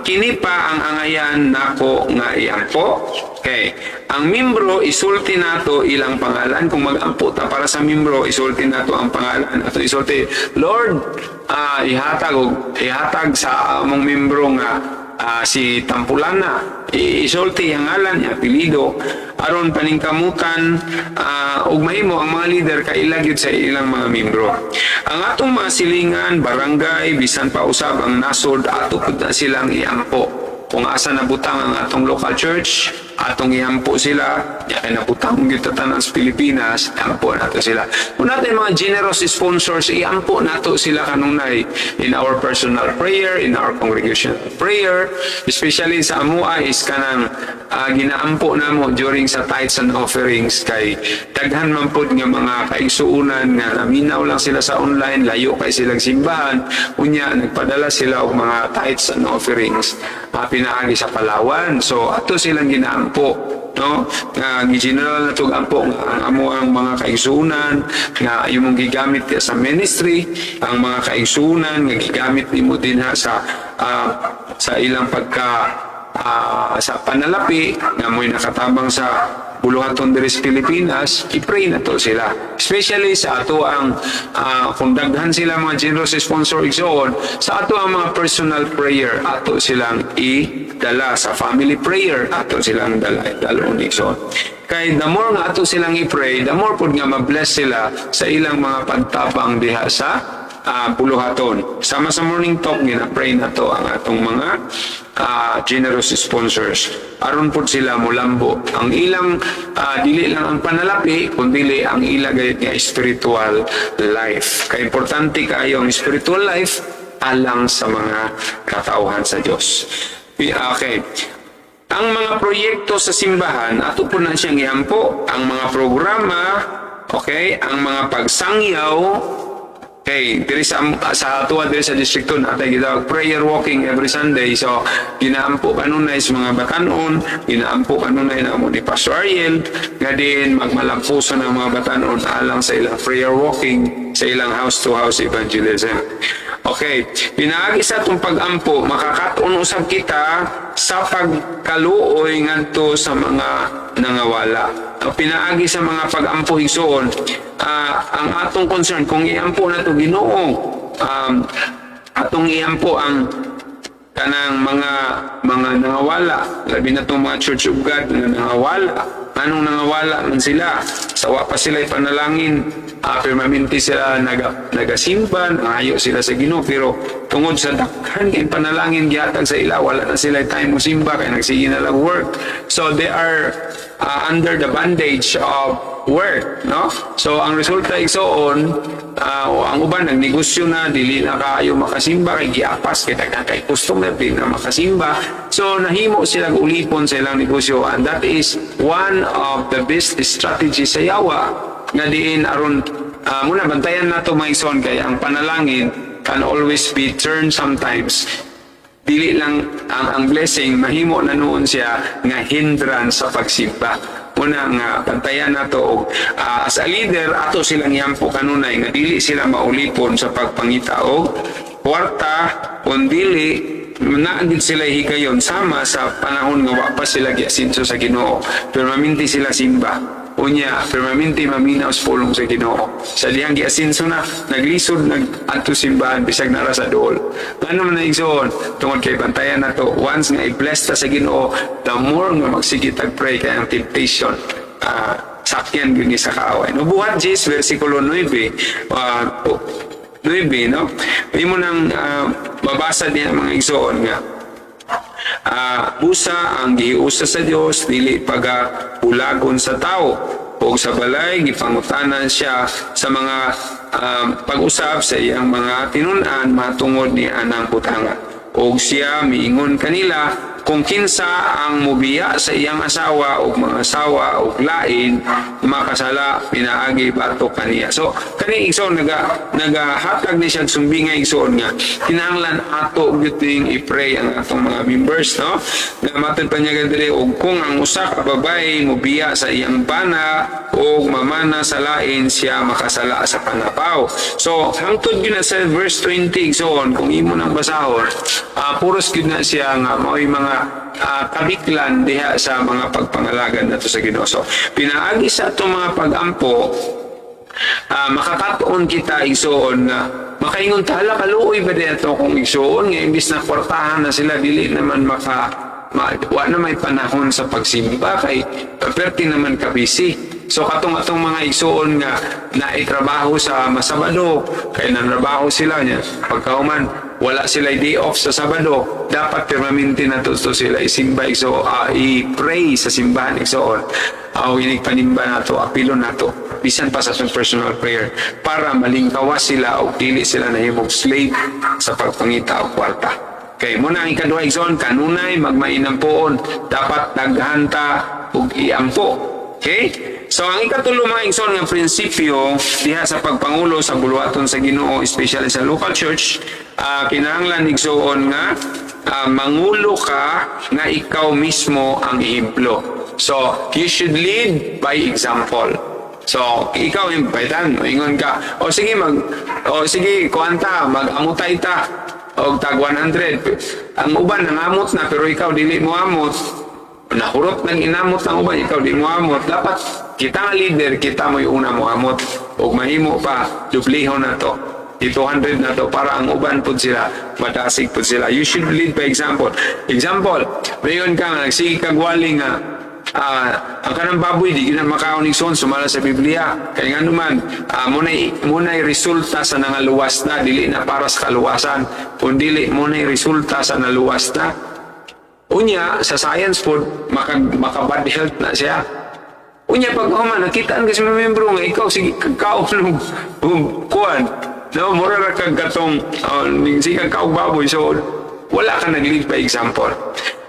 kini pa ang angayan nako nga iampo. Okay. Ang membro, isulti nato ilang pangalan. Kung mag-ampo ta para sa membro, isulti nato ang pangalan. Ato isulti, Lord, ihatag sa among membro nga si Tampulana, isulti ang ngalan niya, apelido, aron paningkamutan, ug mahimo ang mga leader kailagyod sa ilang mga membro. Ang atong mga silingan, barangay, bisan pa usab ang nasod, ato pud na silang iampo. Kung asa nabutang ang atong local church, atong iampo sila, kaya naputang kita tanan sa Pilipinas, iampo nato sila. Kung natin mga generous sponsors, iampo nato sila kanunay in our personal prayer, in our congregational prayer, especially sa amua is kanang ginaampo namo during sa tithes and offerings kay daghan man pod nga mga kaigsuunan nga naminaw lang sila sa online, layo kay silang simbahan, unya nagpadala sila og mga tithes and offerings pinaagi sa Palawan. So ato silang ginaampo, no? Gi-general na tug ampo ang amo ang mga kaigsuunan nga imong gigamit sa ministry, ang mga kaigsuunan nga gigamit nimo dinha sa ilang pagka sa panalapi nga mo'y nakatabang sa buluhaton diri sa Pilipinas, i-pray na to sila. Especially sa ato ang kung daghan sila mga generous sponsor igsoon, sa ato ang mga personal prayer, ato silang idala sa family prayer, ato silang dalon igsoon. Kay the more nga ato silang i-pray, the more pud nga ma-bless sila sa ilang mga pagtabang diha sa puluhaton. Sama sa morning talk, gina-pray na to ang atong mga generous sponsors. Aron po sila mulambo. Ang ilang dili lang ang panalapi, kundi ang ilang nga spiritual life. Kaya importante kayo ang spiritual life alang sa mga katauhan sa Diyos. Okay. Ang mga proyekto sa simbahan, ato po na siyang iampo. Ang mga programa, okay, ang mga pagsangyaw, okay, diri sa atua diri sa distrito natay gitawag prayer walking every Sunday. So ginaampo kanunay sa mga batanon, ginaampo kanunay na mo ni Pastor Ariel nga din magmalampuso ng mga batanon alang sa ilang prayer walking, sa ilang house to house evangelism. Okay, pinaagi sa itong pag-ampo, makakatuon usab kita sa pagkaluoy ngadto sa mga nangawala. Pinaagi sa mga pag-ampo igsoon, ang atong concern kung iampo na to Ginoo, atong iampo ang kanang mga nangawala, labi na itong mga Church of God na nangawala. Anong nangawala man sila? Sawa pa sila ipanalangin, permanente sila nagasimba, nangayo sila sa Ginoo, pero tungod sa dakhan kay panalangin gihatag sa ila, wala na sila time mo simba kay nagsige na lang work. So they are under the bandage of work, no? So ang resulta igsoon, ang uban nagnegosyo na, dili na kaayo makasimba kay giapas kay daghan kay customer din na makasimba. So nahimo sila ulipon sa ilang negosyo, and that is one of the best strategies sa yawa nga diin aron muna bantayan nato mga igsoon kay ang panalangin can always be turned sometimes. Dili lang ang blessing mahimo na noon siya nga hindrance sa pagsimba. Una nga bantayan nato as a leader ato silang yampo kanunay nga dili sila maulipon sa pagpangita og kwarta kundili naandit sila higayon sama sa panahon nga wa pa sila giasinso sa Ginoo, permanente sila simba. Unya, permanente maminaw sa pulong sa Ginoo. Sa dihang giasinso na, naglisod, nag-adto simbahan, bisag nara sa dool. Ano man na igsoon, tungod kay bantayan na to, once nga i-bless ta sa Ginoo, the more nga magsigit ag-pray kay ang temptation, sakyan yun sa kaaway. No, buhat Jis, versikulo 9, 9, no? May mo nang babasa din ang mga igsoon nga, busa ang giusa sa Dios dili pagulagon sa tao o sa balay gipangutanan siya sa mga pag-usab sa iyang mga tinun-an matungod ni anang butanga o siya miingon kanila kung kinsa ang mubiya sa iyang asawa o mga asawa o lain makasala pinaagi batok kaniya. So kani igsoon nagahatag ni siya sumbingay igsoon nga kinahanglan ato gyuding i-pray ang atong mga members, no? Nga matod pa niya diri og kung ang usa ka babae mubiya sa iyang bana o mamana sa lain siya makasala sa panapaw. So hangtod gyud na sa verse 20 igsoon kung imo nang basahon, puros gyud na siya nga mao'y mga kabiklan diha sa mga pagpangalagan nato sa Ginoo. So pinaagi sa atong mga pag-ampo, makakatuon kita igsoon na makaingon tala kaluoy ba dito kung igsoon nga imbis na kwartahan na sila dili naman wa na may panahon sa pagsimba kay perti naman ka busy. So atong mga igsoon nga naitrabaho sa Masabado kay nanrabaho sila niya pagkauman wala sila day off sa Sabado, dapat permanente na to sila isimba igsoon, i-pray sa simbahan igsoon. Inig panimba na to, apilo na to, bisan pa sa personal prayer, para malingkawas sila o dili sila nahimong slave sa pagpangita o kwarta. Okay, muna ang ikaduha igsoon, kanunay magmainampoon, dapat naghanta ug iampo. Okay? So ang ikatulo mga igsoon nga prinsipyo diha sa pagpangulo sa buluhaton sa Ginoo, especially sa local church, kinahanglan igsoon nga mangulo ka nga ikaw mismo ang ihemplo. So you should lead by example. So ikaw yung paitan, ingon ka, sige kuanta, mag-amutay ta og tag 100. Ang uban nangamot na pero ikaw dili mo amot. Nahurot ng inamot ng uban, ikaw di mo amot. Dapat kita nga leader, kita mo yung una mo amot. O mahimo pa, dupliho na to. 200 na to para ang uban po sila, matasig po sila. You should lead by example. Example, mayon ka nga, nagsige kagwali nga, ang kanang baboy, di na makaon ni son, sumala sa Biblia. Kaya nga naman, muna'y resulta sa nangaluwas na, dili na para sa kaluwasan. Kung dili, muna'y resulta sa naluwas na. Unya, sa science po, maka-bad health na siya. Unya, pag nakitaan kasi mga membro nga, ikaw, sige, kagkaon kuwan. No, mura na kagkatong, sige, kagkaong baboy. So, wala ka nag-lead by example.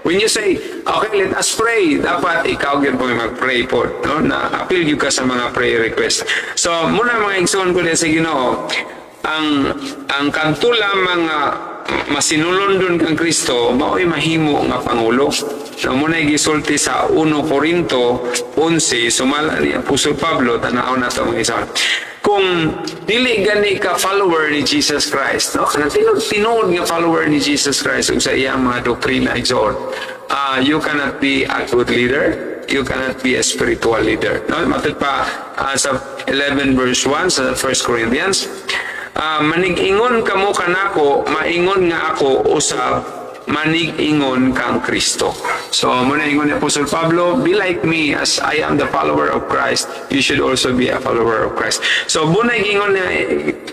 When you say, okay, let us pray, dapat ikaw yun po mag-pray po, no? Na-appeal yun ka sa mga prayer request. So, muna mga igsoon ko din sa Ginoo, ang kantula mga masinulundon kang Kristo, mao'y mahimo nga Pangulo. So, muna gisulti sa 1 Corinto 11, sumala ni Apostol Pablo, tanaw na ito mga igsoon. Kung dili gani ka follower ni Jesus Christ, no? Kana tinuod nga follower ni Jesus Christ ug sa iyang mga doktrina igsoon, you cannot be a good leader, you cannot be a spiritual leader. No? Matod pa sa 11 verse 1 sa 1 Corinthians, manig-ingon kamo kanako, maingon nga ako usab, manig-ingon kang Kristo. So, muna ingon ni Apostle Pablo, be like me as I am the follower of Christ, you should also be a follower of Christ. So, muna ingon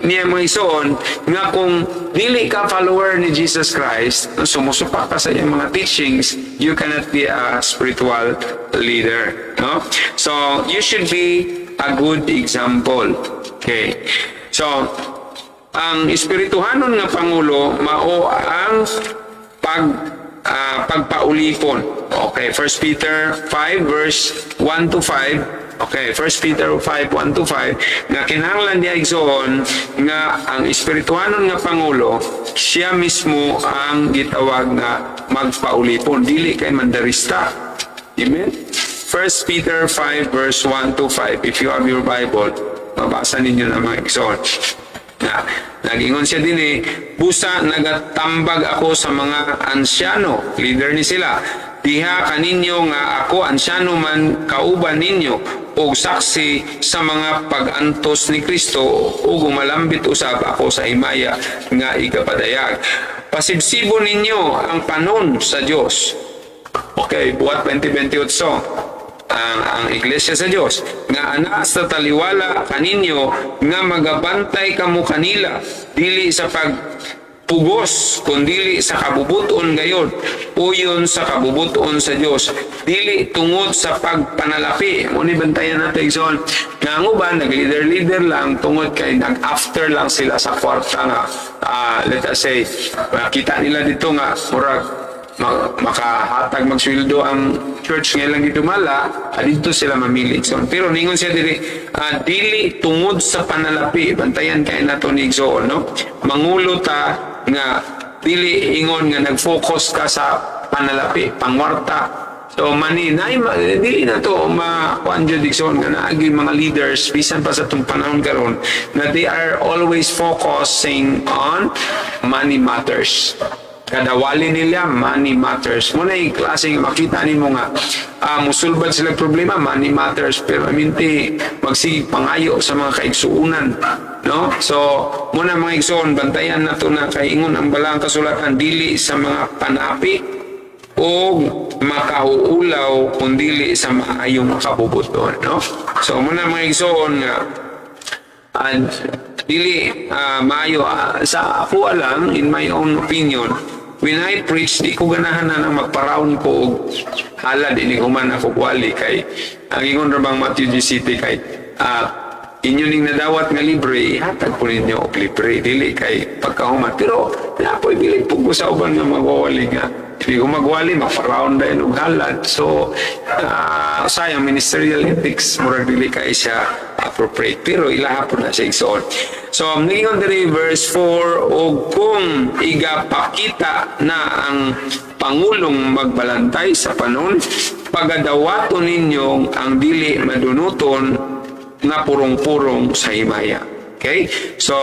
niya mga isoon, nga kung dili ka follower ni Jesus Christ, sumusupa ka sa iyang mga teachings, you cannot be a spiritual leader. No? So, you should be a good example. Okay. So, ang espirituhanon nga Pangulo, mao ang pagpaulipon. Okay, 1 Peter 5 verse 1 to 5. Okay, 1 Peter 5, 1 to 5, nga kinahanglan niya igsoon nga ang espirituhanon nga Pangulo, siya mismo ang gitawag nga magpaulipon, dili kay mandarista. Amen? 1 Peter 5 verse 1 to 5. If you have your Bible, mabasa ninyo na mga igsoon. Nagingon siya din busa nagatambag ako sa mga ansyano, leader ni sila, diha kaninyo nga ako ansyano man kauban ninyo o saksi sa mga pag-antos ni Kristo o gumalambit usab ako sa himaya nga ikapadayag. Pasibsibo ninyo ang panon sa Dios. Okay, buhat 2028 ang iglesia sa Dios nga ana sa taliwala kaninyo nga magabantay kamo kanila dili sa pagpugos kundi sa kabubuton gayod uyon sa kabubuton sa Dios dili tungod sa pagpanalapi. Muni bantayan natin igsoon nga ang uban nag-leader lang tungod kay nag-after lang sila sa kwarta nga let us say kita nila dito nga murag makahatag magsweldo ang church ngayon lang dito dito sila mamili. So, pero ningon siya dili tungod sa panalapi, bantayan kay nato ni Igsoon, no? Mangulo ta nga dili ingon nga nag-focus ka sa panalapi, pangwarta. So, dili na to makuan jud Igsoon nga naagi mga leaders bisan pa sa itong panahon karon na they are always focusing on money matters. Kadawali nila, money matters. Muna yung klaseng makita ni mo nga, musulbad sila problema, money matters. Pero aminti, magsige pangayo sa mga kaigsuunan. No? So, muna mga igsoon, bantayan na ito na kaingon ang balang kasulatan, dili sa mga panapi o makahuulaw kundili sa maayong kabubuton. No? So, muna mga igsoon nga, dili maayo. Sa ako lang, in my own opinion, when I preach, di ko ganahan na magparaon ko og halad, hindi ko man ako kuwali kay ang ingon ra bang Matthew City kay inyo ning nadawat nga libre, hatag po ninyo og libre, dili kay pagkahuman. Pero napoy bilig po ko sa uban nga magwawali nga. Hindi ko magwali, maparaon dahil og halad. So, sayang, ministerial ethics, murag dili kay siya appropriate. Pero ilaha po na siya igsoon. So, ngayon diri verse 4, og kung igapakita na ang Pangulong magbalantay sa panon, pagadawaton ninyo ang dili madunuton nga purong-purong sa himaya. Okay? So,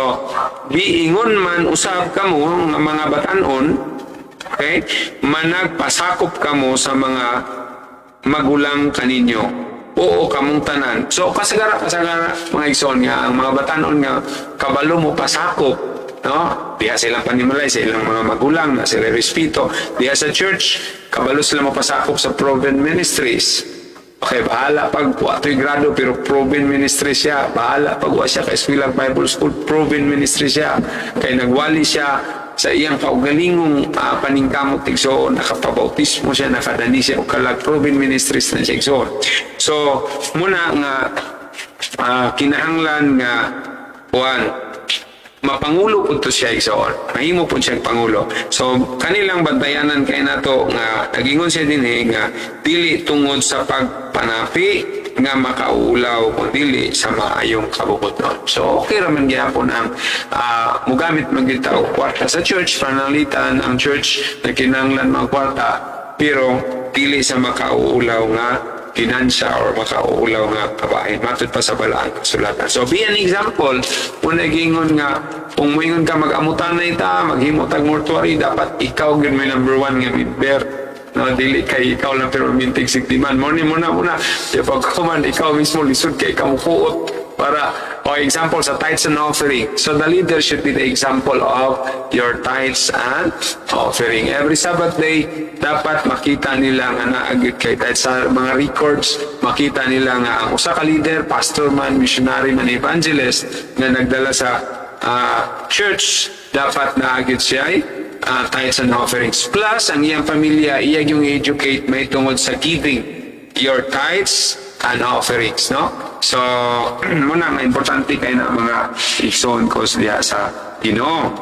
biingon man usab kamo nga mga batanon, okay? Managpasakop kamo sa mga magulang kaninyo. Oo, kamong tanan. So, kasagara, mga igsoon nga, ang mga batanon nga, kabalo mo pasakop, no? Diha silang panimalay sa ilang mga magulang na sila respeto. Diha sa church, kabalo sila mapasakop sa Proven Ministries. Okay, bahala pag 4 grado pero proven ministry siya. Bahala pag wa siya kay Eskwela't Bible School, proven ministry siya. Kay nagwali siya sa iyang kaugalingong paningkamot igsoon, nakapabautismo siya, nakadani siya o kalag proven ministries na siya igsoon. So, muna nga kinahanglan nga mapangulo po ito siya igsoon. Mahimo po siyang pangulo. So, kanilang bantayanan kay nato nga nagingon siya din nga dili tungod sa pagpanapi nga makaulaw kung dili sa maayong kabubuton. So, okay raman gyapon ang mugamit magitaw kwarta sa church, panalitan ang church na kinahanglan mga kwarta, pero dili sa makaulaw nga finansya or makaulaw nga kabahin. Matod pa sa balaan kasulatan. So, be an example. Kung nagingon nga, kung moingon ka mag-amutan na ita, maghimot ang mortuary, dapat ikaw yun may number 1 nga member. No, dili kay ikaw lang pero mintig siktiman. Muna. Di pag kuman, ikaw mismo lisod kay ikaw mukuot. Para, for example, sa tithes and offering. So, the leader should be the example of your tithes and offering. Every Sabbath day, dapat makita nila nga naagit kay tithes sa mga records. Makita nila nga ang usa ka leader, pastor man, missionary man, evangelist, na nagdala sa church, dapat naagit siya ay tithes and offerings. Plus, ang iyang pamilya, iyag yung educate may tungod sa giving your tithes and offerings, no? So, muna nga importante kayo na mga igsoon ko diya sa Ginoo.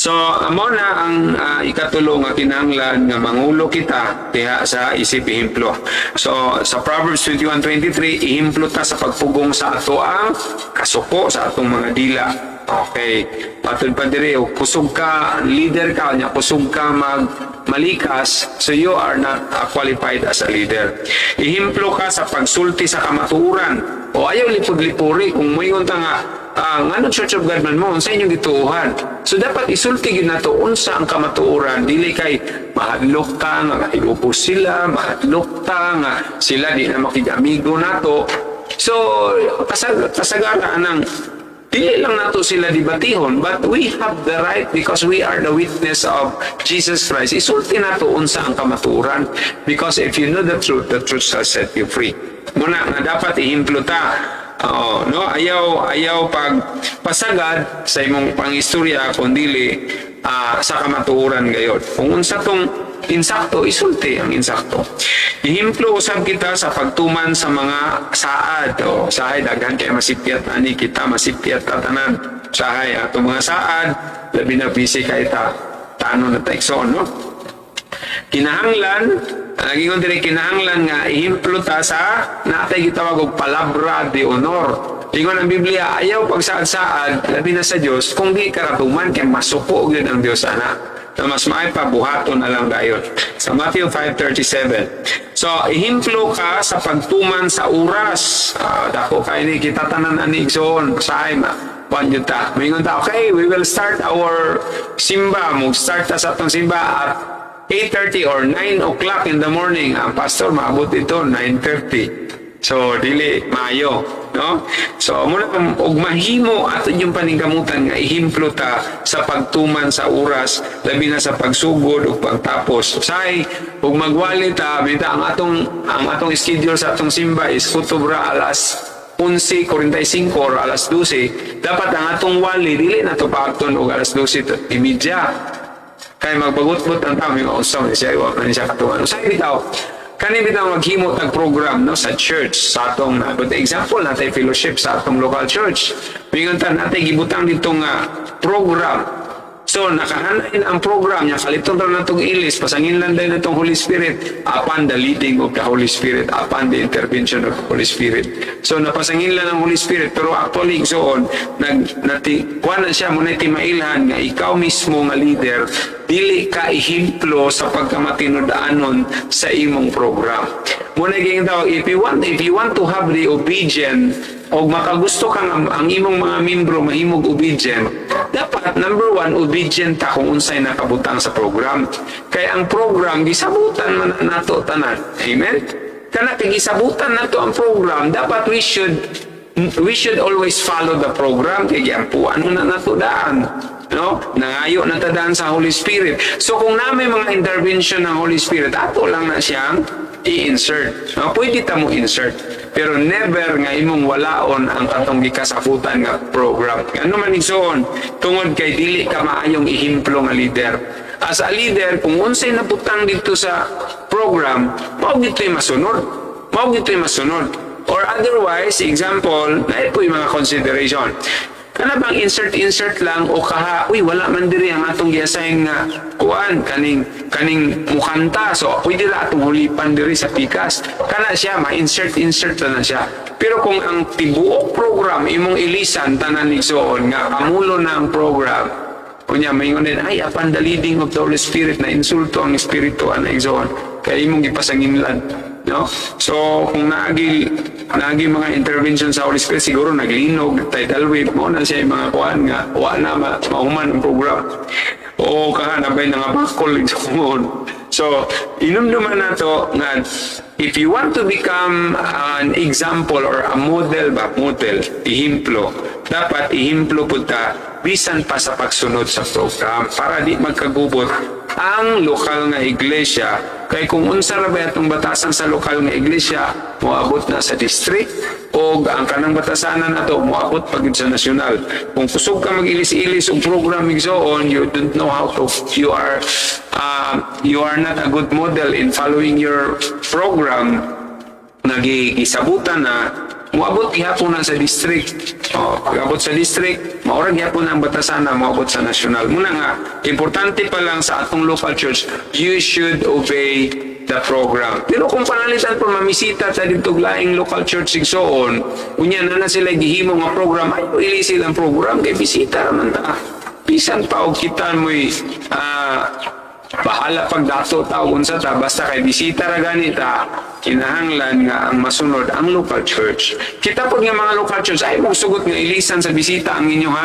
So, amo na ang ikatulo nga kinahanglan nga mangulo kita diha sa isip ihimplo. So, sa Proverbs 21:23, ihimplo ta sa pagpugong sa ato ang kasuko sa atong mga dila. Okay. Patod pa diri, kusog ka, leader ka, kusog ka malikas, so you are not qualified as a leader. Ihimplo ka sa pagsulti sa kamatuoran. O ayaw lipod-lipuri, kung mayon ta nga, ngano Church of God man mo, sa inyong gituuhan. So dapat isulti gid nato unsa ang kamatuoran, dili kay mahadlok ka nga iupos sila, mahadlok ka nga sila di na makig-amigo nato. So kasagara nang dili lang nato sila dibatihon, but we have the right because we are the witness of Jesus Christ. Isulti nato unsa ang kamatuoran because if you know the truth shall set you free. Muna nga dapat ihimplo ta. No, ayaw pag pasagad sa imong pangistorya kundili sa kamatuoran gayod. Kung unsa tong insakto, isulti ang insakto. Ihimplo usab kita sa pagtuman sa mga saad. Sahay daghan kay masipyat ani kita, masipyat ta tanan. Sahay ato mga saad, labi na busy kay ta tano na taigsoon, no? Kinahanglan, nagingon dire kinahanglan nga ihimplo ta sa natay gitawag og palabra de honor. Ingon ang Biblia, ayaw pagsaad-saad, labi na sa Dios, kung di karatuman kay masuko gyud ang Dios ana. Na mas maay pabuhaton na lang dayon. Sa Matthew 5:37. So, ihimplo ka sa pagtuman sa oras. Dako kay ni kita tanan ani igsoon, sahay panjud ta. Mingon ta, okay, we will start our simba. Start ta sa atong simba at 8:30 or 9 o'clock in the morning. Ang pastor maabot ito 9:30. So, dili maayo, no? So, muna og mahimo ato yung paningkamutan nga ihimplo ta sa pagtuman sa oras, labi na sa pagsugod ug pagtapos. Say, ug magwali ta, bita ang atong schedule sa atong simba is kutubra alas 11:45 or alas 12, dapat ang atong wali dili na to paagton og alas 12:30. Kaya magbagot-bot ang tao, yung usap siya, iwa pa siya katuan. Sa bitaw, kani bitaw maghimo tag program no sa church sa atong but example natay fellowship sa atong local church. Mingon ta natay gibutang dito nga program. So nakahanay ang program niya kaliton ra natong ilis pasangin lang din natong Holy Spirit upon the leading of the Holy Spirit, upon the intervention of the Holy Spirit. So napasangin lang ang Holy Spirit pero actually soon kuha na siya muna timailhan nga ikaw mismo nga leader dili ka ihimplo sa pagkamatinod-anon sa imong program. Muna gayong daw, if you want to have the obedient o makagusto kang ang imong mga membro mahimog obedient, dapat number 1, obedient ta kung unsay nakabutang sa program. Kaya ang program gisabutan man nato tanan. Amen. Kana kay gisabutan nato ang program, dapat we should always follow the program kay giampuan na nato daan. No? Nangayo na tadaan sa Holy Spirit. So kung na may mga intervention ng Holy Spirit, ato lang na siyang i-insert. No? Pwede ta mo insert. Pero never nga imong walaon ang katong gikasabutan nga program. Ano man igsoon, tungod kay dili ka maayong ihimplo nga leader. As a leader, kung unsay naputang dito sa program, mao gito'y masunod. Mao gito'y masunod. Or otherwise, example, na po yung mga consideration. Kana bang insert lang o kaha, wala man diri ang atong giassign nga kuan kaning mukanta. So pwede la atong hulipan diri sa pikas. Kana siya ma-insert na siya. Pero kung ang tibuok program imong ilisan tanan igsoon nga pamulo na ang program, kunya maingon din ay upon the leading of the Holy Spirit na insulto ang espiritu ana igsoon kay imong gipasanginlan. No? So, kung naagi mga intervention sa Holy Spirit, siguro naglinog, tidal wave mo na siya yung mga kuhan nga, wala na mahuman ang program. O kahanabay na nga bakol. So, inumduman na to nga, if you want to become an example or a model, ihimplo, dapat ihimplo po ta, bisan pa sa pagsunod sa program para di magkagubot ang lokal nga iglesia. Kay kung unsa ra ba atong batasan sa lokal nga iglesia, moabot na sa district o ang kanang batasanan nato moabot pagid sa nasyonal. Kung kusog ka mag-ilis-ilis og program igsoon, you don't know how to, you are not a good model in following your program. Nagigisabutan na moabot gihapon na sa district. Pag-abot sa district, maurag gihapon ang batasan na moabot sa nasyonal. Muna nga, importante pa lang sa atong local church, you should obey the program. Pero kung panalitan po mamisita sa ditong laing local church igsoon, unya na sila gihimo nga program, ay ilisil ang program kay bisita naman ta. Bisan pa og kita mo'y bahala pag dato tao unsa ta basta kay bisita ra ganita kinahanglan nga ang masunod ang local church. Kita pod nga mga local church ay mong sugot nga ilisan sa bisita ang inyong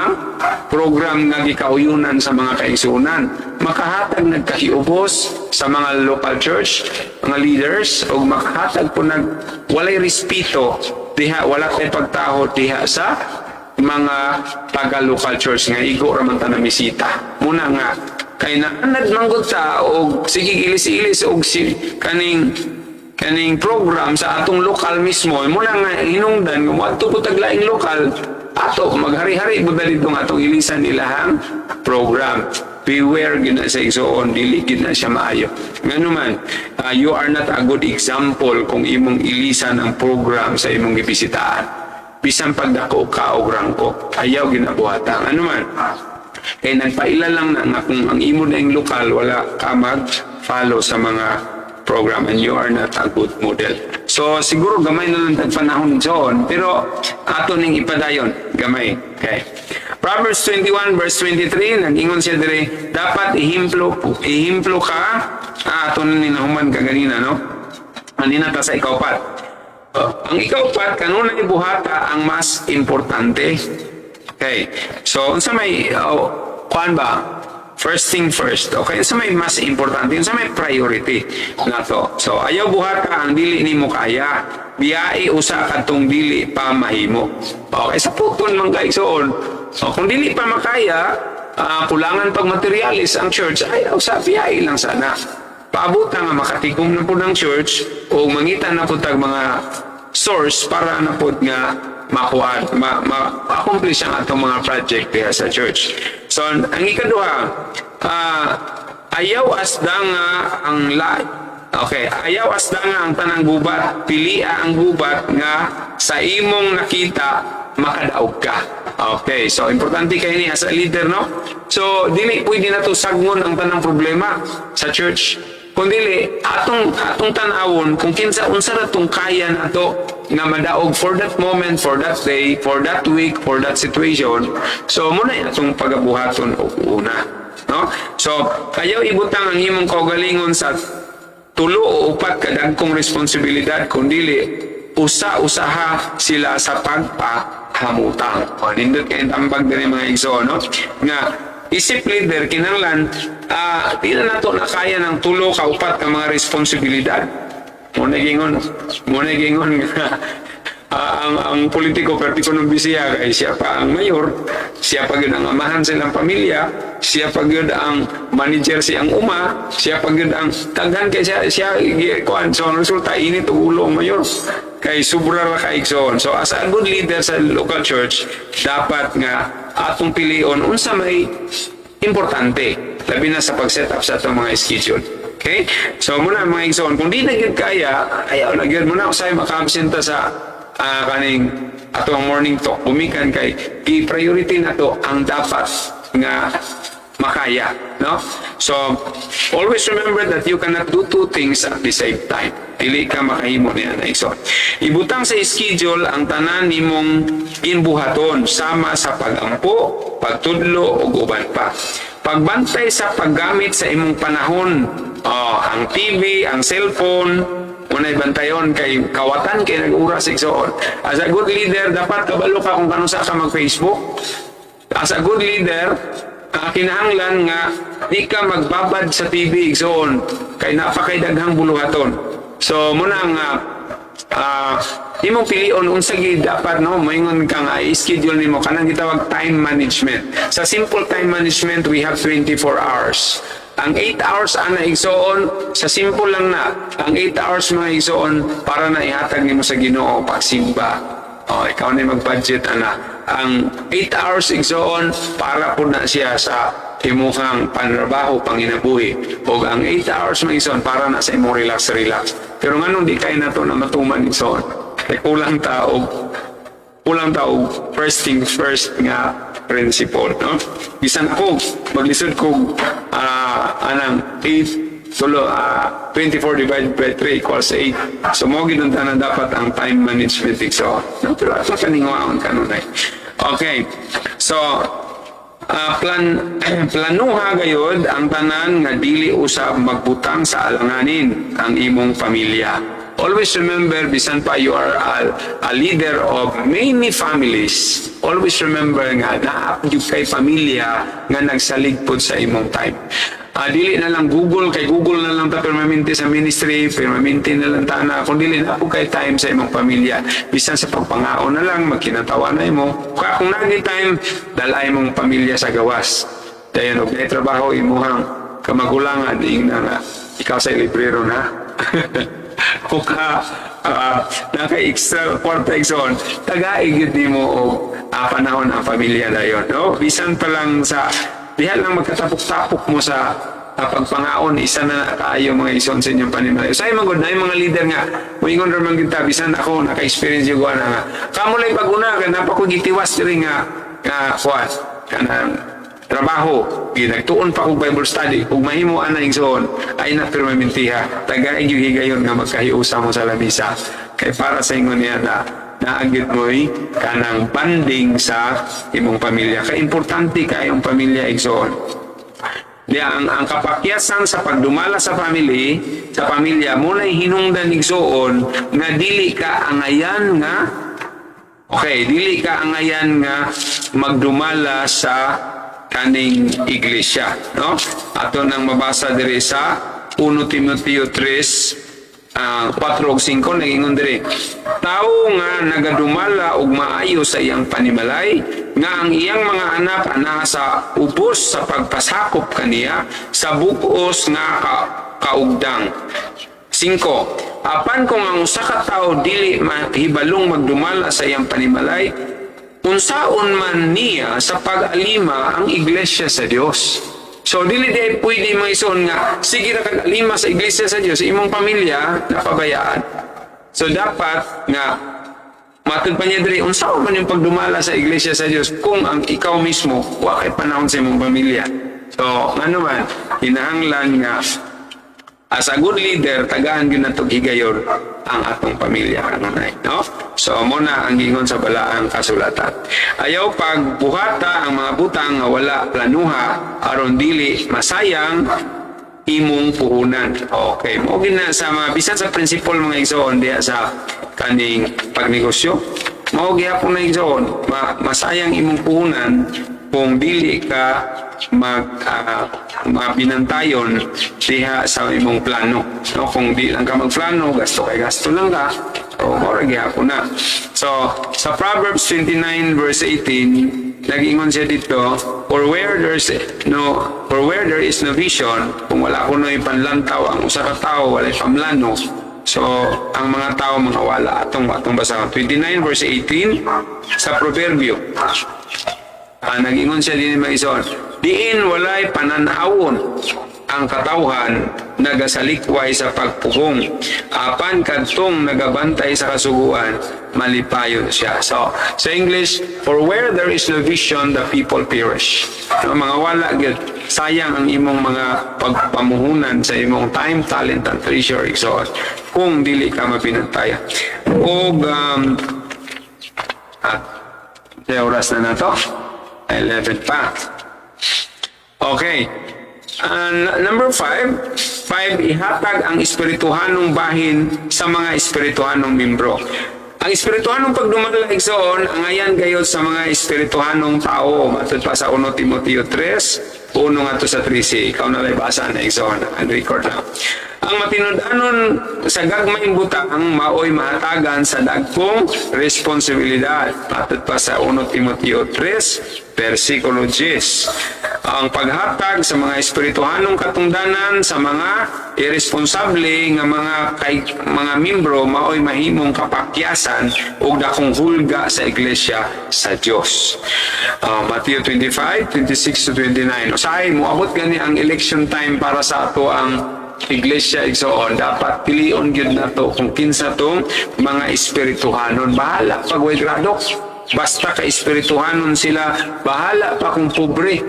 program nga gikauyunan sa mga kaigsuonan. Makahatag nagkahiubos sa mga local church, mga leaders o makahatag po walay respeto diha, wala kay pagtaho diha sa mga taga-local church nga igo ra man ta na bisita. Muna nga kay naanad manggod ta og sige ilis-ilis og kaning program sa atong lokal mismo mula nga hinungdan kung ato po taglaing lokal ato maghari-hari mo dali itong atong ilisan ilahang program. Beware gina sa igsoon, dili gina siya maayo. Ngano man, you are not a good example kung imong ilisan ang program sa imong gibisitahan. Bisan pagdako ka og rangko, ayaw ginabuhatang. Ano man, kaya nagpaila lang na kung ang imo na yung lokal, wala ka mag-follow sa mga program and you are not a good model. So siguro gamay na lang tagpanahon doon, pero ato ning ipadayon, gamay. Okay. Proverbs 21 verse 23, nag-ingon siya dire, dapat ihimplo ka, ato na ninahuman ka ganina, no? Kanina ta sa ikaupat. Ang ikaupat, kanunay buhata ang mas importante. Okay. So, unsa may kuan ba? First thing first. Okay, unsa may mas importante, unsa may priority nato. So, ayaw buhata ang dili nimo kaya. Biyai usa kadtong dili pa mahimo. Okay, sa puton man kaigsoon. So, kung dili pa makaya, kulangan pag materialis ang church, ayaw sa biyai lang sana. Paabutan nga makatigom na po ng church o mangita na po tag mga source para na po nga ma-accomplish ang atong mga project diha sa church. So ang ikaduha, ayaw asda nga ang ayaw asda nga ang tanang gubat, pilia ang gubat nga sa imong nakita makadaog ka. Okay, so importante kayo ni as a leader, no? So dili pwede na to sagmon ang tanang problema sa church. Kundi atong tan-awon kung kinsa unsa ra tong kaya nato nga madaog for that moment, for that day, for that week, for that situation. So muna atong pagabuhaton og una, no? So ayaw ibutang ang imong kaugalingon sa tulo o upat ka dagkong responsibilidad, kundi usa-usaha sila sa pagpahamutang. O nindot kay tambag diri mga igso, no? Nga isip leader kinahanglan di na nato na kaya ng tulo ka upat ka mga responsibilidad. Muna gingon ang politiko pertikuno bisiya kay siya pa ang mayor, siya pa gyud ang amahan sa ilang pamilya, siya pa gyud ang manager siyang uma, siya pa gyud ang taghan kay siya kuan. So ang resulta init og ulo ang mayor kay sobra ra ka igsoon. So as a good leader sa local church, dapat nga atong pilion unsa may importante, labi na sa pag-set up sa atong mga schedule. Okay? So muna mga igsoon, kung di na gyud kaya, ayaw na gyud muna usay maka-absenta sa kaning atong morning talk. Bumikan kay i-priority na to ang dapat nga makaya, no? So always remember that you cannot do two things at the same time. Dili ka makahimo niya na igsoon. Ibutang sa schedule ang tanan nimong ginbuhaton sama sa pagampo, pagtudlo ug uban pa. Pagbantay sa paggamit sa imong panahon, ang TV, ang cellphone, unay bantayon kay kawatan kay nag-uras igsoon. As a good leader, dapat kabalo ka kung kanunsa ka mag-Facebook. As a good leader, kinahanglan nga di ka magbabad sa TV igsoon kay napakay daghang buluhaton. So muna nga imong pilion unsa gid dapat, no, moingon ka nga i-schedule nimo kanang gitawag time management. Sa simple time management, we have 24 hours. Ang 8 hours ana igsoon, sa simple lang na, ang 8 hours mga igsoon para na ihatag nimo sa Ginoo pagsimba. Ikaw na mag-budget ana. Ang 8 hours igsoon para po na siya sa imuhang panrabaho, panginabuhi. O ang 8 hours mga igsoon para na sa imong relax. Pero nganong di kayo na to na matuman igsoon? Kaya kulang tao first things first nga principle, no? Bisan ako maglisod ko anang 24 divided by 3 equals 8. So mo gid na dapat ang time management so. No, pero sa kaningaon kanunay. Okay. So planuha gayud ang tanan nga dili usab magbutang sa alanganin ang imong pamilya. Always remember, bisan pa you are a leader of many families, always remember nga naapyo kay pamilya nga nagsaligpod sa imong time. Dili na lang Google, kay Google na lang ta permanente sa ministry, permanente na lang ta na, kung dili na po kay time sa imong pamilya. Bisan sa pagpangaon na lang, magkinatawa na imo. Kung nagi time, dalay mong pamilya sa gawas. Dahil og trabaho imuhang kamagulangan, na nga, ikaw sa librero na. Kung naka-extra kwarta igsoon, taga-igit mo o panahon ang pamilya na yun. No? Bisan pa lang sa diha lang magkatapok-tapok mo sa pagpangaon, isa na kaayo mga ison sa inyong panimalayo. Sa imong na yung mga leader nga, muingon rin man kita, bisan ako, naka-experience yung na nga. Kamulay pag-una, napakugitiwas rin nga, kuwas, kanang trabaho, nagtuon pa kong Bible study, kung mahimo ana igsoon, ay na permanentiha, tagaig yung higayon nga magkahiusa mo sa lamisa. Kay para sa ingon niya na naagit mo'y kanang banding sa imong pamilya. Ka-importante ka yung pamilya igsoon. Diya, ang kapakyasan sa pagdumala sa pamilya, muna'y hinungdan igsoon nga dili ka angayan nga magdumala sa kaning iglesia, no? Ato nang mabasa diri sa 1 Timoteo 3 4 ug 5 nagingon diri, tao nga nagadumala og maayo sa iyang panimalay nga ang iyang mga anak ana sa ubos sa pagpasakop kaniya sa bug-os nga kaugdang. 5. apan kung ang usa ka tawo dili mahibalong magdumala sa iyang panimalay, unsaon man niya sa pag-alima ang iglesia sa Dios. So dili di pwede maison nga sige ra kag alima sa iglesia sa Dios imong pamilya napabayaan. So dapat nga matud pa niya diri unsaon man yung pagdumala sa iglesia sa Dios kung ang ikaw mismo wa kay panahon sa imong pamilya. So ano man hinahanglan nga as a good leader, tagaan yun na ito higayon ang atong pamilya kanunay, no? So, muna ang gingon sa balaang kasulatan. Ayaw pagbuhata ang mga butang nga wala planuha, aron dili masayang imong puhunan. Okay, mo gina sa mga, bisan sa principle mga igsoon, diya sa kaning pagnegosyo, mo gihapon na igsoon, masayang imong puhunan kung dili ka mabinantayon diha sa imong plano. No? Kung di lang ka magplano, gasto lang ka. So, mora gihapon na. So, sa Proverbs 29 verse 18, nag-ingon siya dito, for where there is no vision, kung wala kuno ipanlantaw ang usa ka tawo, wala pamlano, so ang mga tao mga wala atong basa 29 verse 18 sa Proverbio. Nag-ingon siya din maison, diin walay pananawon ang katawhan nagasalikway sa pagpugong, apan kadtong nagabantay sa kasuguan malipayon siya. So sa English, for where there is no vision, the people perish. No, mga wala gyud, sayang ang imong mga pagpamuhunan sa imong time, talent, and treasure so kung dili ka mapinantayan. Og sa oras na nato 11 pa. Okay. Number 5, ihatag ang espirituhanong bahin sa mga espirituhanong membro. Ang espirituhanong pagdumala igsoon, ang ayan gayod sa mga espirituhanong tao. Matod pa sa 1 Timoteo 3, 1 nga to sa 13. Ikaw na basa na igsoon. Ang record lang. Ang matinud-anon sa gagmayng butang maoy mahatagan sa dagkong responsibilidad. Matod pa sa 1 Timoteo 3, versikulo 10. Ang paghatag sa mga espirituhanong katungdanan sa mga irresponsable nga mga membro maoy mahimong kapakyasan ug dakong hulga sa iglesia sa Dios. Matthew 25, 26 to 29. Usahay moabot gani ang election time para sa ato ang iglesia igsoon, dapat pilion gyud nato kung kinsa tong mga espirituhanon. Bahala pag way grado, basta ka espirituhanon sila, bahala pa kung pobre,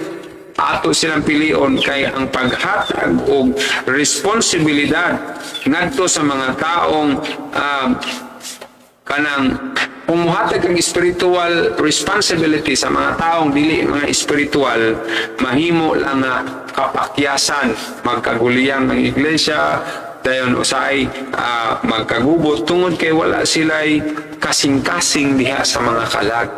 ato silang pilion. Kay ang paghatag og responsibilidad ngadto sa mga taong kanang umuhatag ang spiritual responsibility sa mga taong dili mga spiritual, mahimo lang nga kapakyasan, magkaguliyang ng iglesia, dayon usay magkagubot tungod kay wala sila'y kasing-kasing diha sa mga kalag.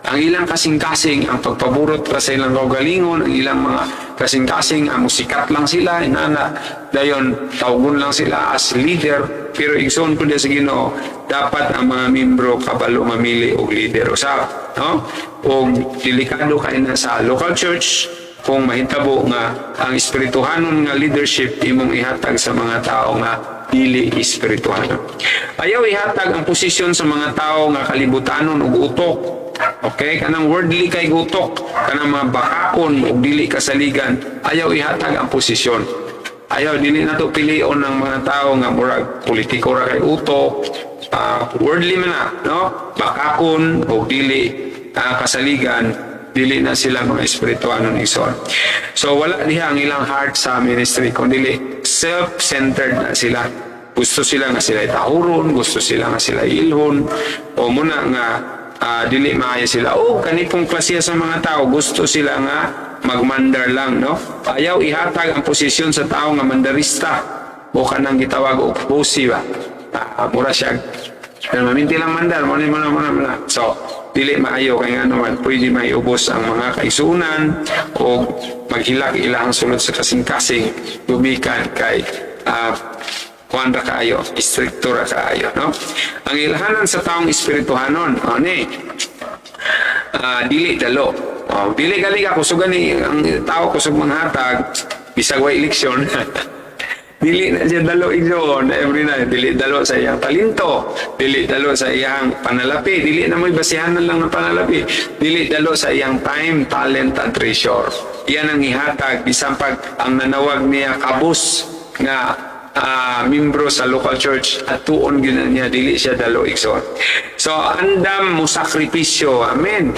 Ang ilang kasing-kasing ang pagpaburot pa sa ilang kaugalingon, ang ilang mga kasing-kasing ang musikat lang sila, inana, dayon tawgon lang sila as leader. Pero igsoon ko sa Ginoo, dapat ang mga membro kabalo mamili og leader usab, no? Og delikado kay na sa local church kung mahitabo nga ang espirituhanon nga leadership imong ihatag sa mga tao nga dili espirituhanon. Ayaw ihatag ang posisyon sa mga tao nga kalibutanon ug utok. Okay, kanang worldly kay utok, kanang mga bakakon ug dili kasaligan, ayaw ihatag ang posisyon. Ayaw dili nato pilion ng mga tao nga murag politiko ra kay utok, worldly man na, no? Bakakon ug dili kasaligan, dili na sila mga espirituhanon ison. So wala diha ang ilang heart sa ministry kundi self-centered na sila. Gusto sila nga sila itahuron, gusto sila nga sila ilhon, o muna nga dili maayo sila. Kanipong klase sa mga tao, gusto sila nga magmandar lang, no? Ayaw ihatag ang posisyon sa tao nga mandarista o kanang gitawag og bossy ba. Mura siya. Pero maminti lang mandar, muna. So, dili maayo kay nga naman pwede maiubos ang mga kaisunan o maghilag ilang sulod sa kasing-kasing lumikan kay kuan ra kaayo, stricto ra kaayo, no? Ang ilhanan sa taong espirituhanon, dili dalo. Dili gali ka kusog ni ang tao kusog manghatag bisag way eleksyon. Dili na siya dalo igsoon every night. Dili dalo sa iyang talento. Dili dalo sa iyang panalapi. Dili na mo'y basihanan lang ng panalapi. Dili dalo sa iyang time, talent, at treasure. Yan ang ihatag. Bisan pag ang nanawag niya kabus nga membro sa local church at tuon gyud niya dili siya dalo igsoon. So andam mo sakripisyo. Amen.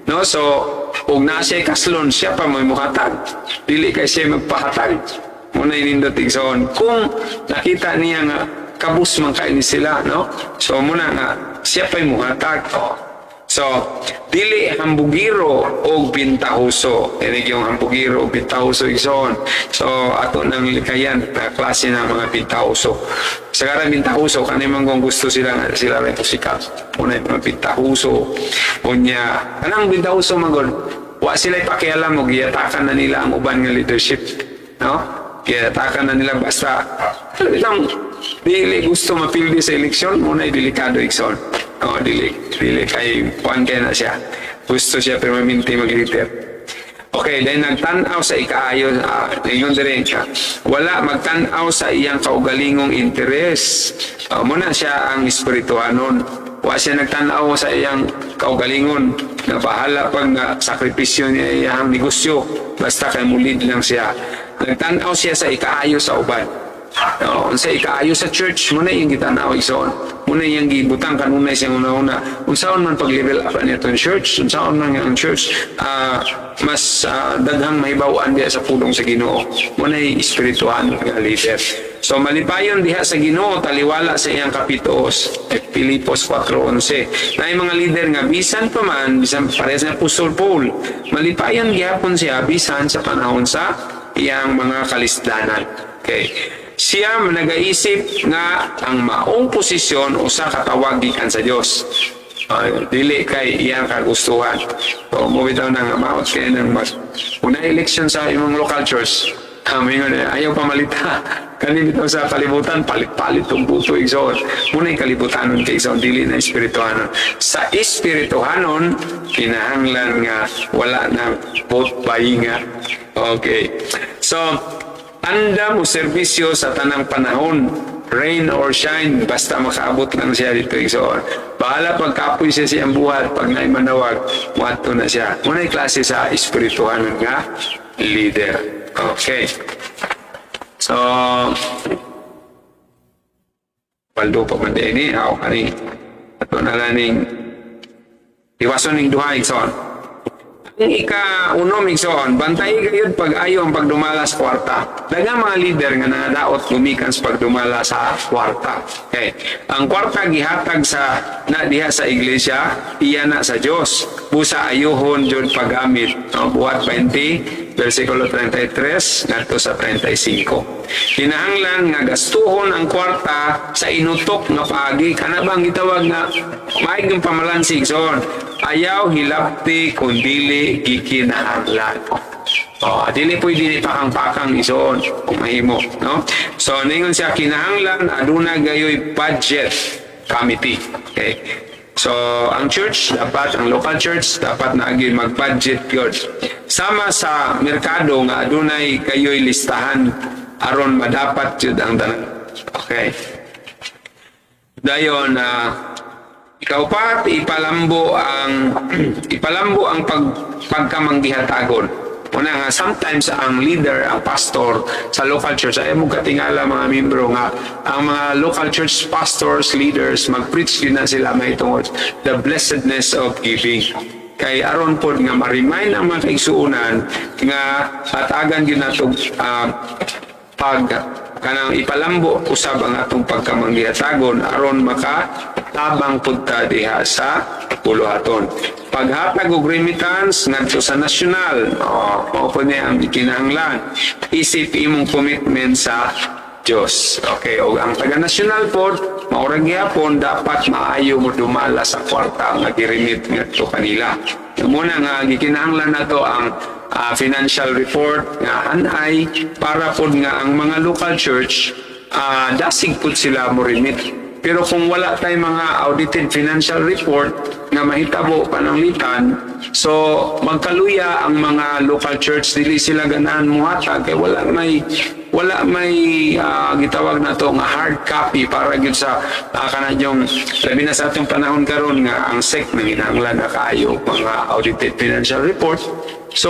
No, so ug na siya kaslon siya pa may muhatag. Dili kay siya magpahatag. Muna inindot igsoon. Kung nakita niya nga kabus man kaini sila, no? So muna nga siya pa'y muhatag. So dili hambugiro o bintahuso. Ini yung hambugiro o bintahuso igsoon. So ato nang likayan na klase ng mga bintahuso. Sa karang bintahuso kanimang kung gusto sila rin sikat. Muna yung mga bintahuso. Unya kanang bintahuso magod. Wa sila pakialam mo giyatakan na nila ang uban nga leadership, no? Kaya takan na nila basta lang dili gusto mapildi sa eleksyon muna delikado ikson. Dili kay puan kaya na siya. Gusto siya permanente mag-leader. Okay, dahil nagtanaw sa ikaayo, ingon din siya. Wala magtanaw sa iyang kaugalingong interes. Muna siya ang espirituanon. Wa siya nagtanaw sa iyang kaugalingon na bahala pag sakripisyo niya iyang negosyo. Basta kay mulid lang siya. Nagtanaw siya sa ikaayo sa uban. Sa ikaayo sa church, muna yung gitanaw igsoon. Muna yung gibutang kanunay siyang una-una. Unsaon man pag-level up niya itong church, unsaon man ang church, mas daghang mahibawan diya sa pulong sa Ginoo. Muna yung espirituhan ng leader. So malipayon diha sa Ginoo, taliwala sa iyang kapituos, Pilipos 4:11. Na yung mga leader nga, bisan pa man, bisan parehas na Apostol Paul, malipayon gihapon siya, bisan sa panahon sa iyang mga kalisdanan. Okay. Siya nag-aisip nga ang maong posisyon usa katawag gikan sa Dios. Dili kay iyang kagustuhan. So mo bitaw nang maot kay nang una election sa imong local church. Mingon ayaw pamalita. Kani bitaw sa kalibutan palit-palit tong buto igsoon. Muna kalibutanon kay igsoon dili na espirituhanon. Sa espirituhanon kinahanglan nga wala na vote buying nga. Okay. So, anda mo serbisyo sa tanang panahon, rain or shine, basta makaabot lang siya dito. So, bahala pagkapoy siya siyang buhat, pag naimanawag, muato na siya. Muna yung klase sa espirituhanon nga, leader. Okay. So, paldo pa man din eh, ako kani. Ato na laning, iwason ng duha, ikson. Ang ika-uno, Migsoon, bantay kayo pag ayaw ang pagdumala sa kwarta. Dagang mga leader nga nangadaot gumikan sa pagdumala sa kwarta. Okay. Ang kwarta gihatag sa diha sa iglesia, iya na sa Dios. Busa ayuhon jud paggamit. Buhat 20, versikulo 33 ngadto sa 35. Kinahanglan nga gastuhon ang kwarta sa inutok nga paagi. Kana bang gitawag nga maayong pamalansi igsoon. Ayaw hilapti kundili gikinahanglan. Dili pwede pakang-pakang isoon kung mahimo, no? So ningon siya kinahanglan aduna gayoy budget committee. Okay. So ang church dapat, ang local church dapat na gyud mag-budget gyud. Sama sa merkado nga adunay kayoy listahan aron madapat jud ang tanan. Okay. Dayon ikaw pa ipalambo ang pagkamanggihatagon. Una nga sometimes ang leader, ang pastor sa local church ay mo katingala mga membro nga ang mga local church pastors, leaders mag-preach din na sila may tungod the blessedness of giving. Kay aron pod nga ma-remind ang mga kaigsuonan nga hatagan gyud nato pag kanang ipalambo usab ang atong pagkamanggihatagon aron makatabang pud ta diha sa puluhaton. Paghatag og remittance ngadto sa nasyonal, mao po niya ang kinahanglan. Isip imong commitment sa Dios. Okay, og ang taga-nasyonal pod maurang gyapon dapat maayo mo dumala sa kwarta nga gi-remit ngadto kanila. Muna nga gikinahanglan nato ang financial report nga anay para pod nga ang mga local church dasig pud sila mo remit Pero kung wala tayong mga audited financial report nga mahitabo pananglitan, so magkaluya ang mga local church, dili sila ganahan muhatag kay wala may gitawag na to nga hard copy para gyud sa kananyong labi na sa atong panahon karon nga ang SEC nanginahanglan na kaayo mga audited financial report. So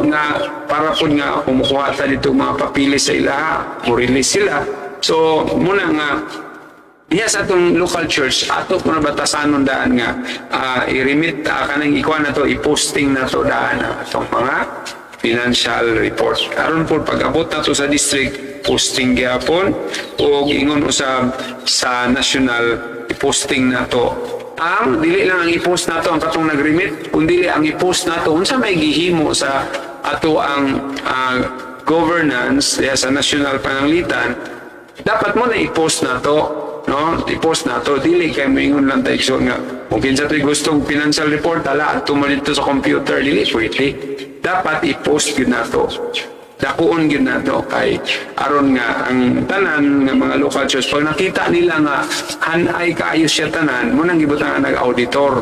nga para pud nga kumukuha ta dito mga papili sa ilaha, mo-release sila. So muna nga diya sa atong local church ato ko na batasanon daan nga i-remit kanang ikuha na to, i-posting na to daan atong mga financial report. Aron po pag-abot na to sa district, posting gyapon o ingon usab sa national, i-posting na to. Ang dili lang ang i-post na to ang katong nag-remit, kundi ang i-post na to unsa may gihimo sa ato ang governance diya sa national pananglitan, dapat mo na i-post na to, no? I-post na to, dili kay moingon lang tayo so nga kung kinsa to'y gustong financial report ala ato mo dito sa computer, dili pwede. Dapat i-post gyud na to, dakuon gyud na to kay aron nga ang tanan nga mga local church pag nakita nila nga hanay kaayo siya tanan mo nang gibutangan nag-auditor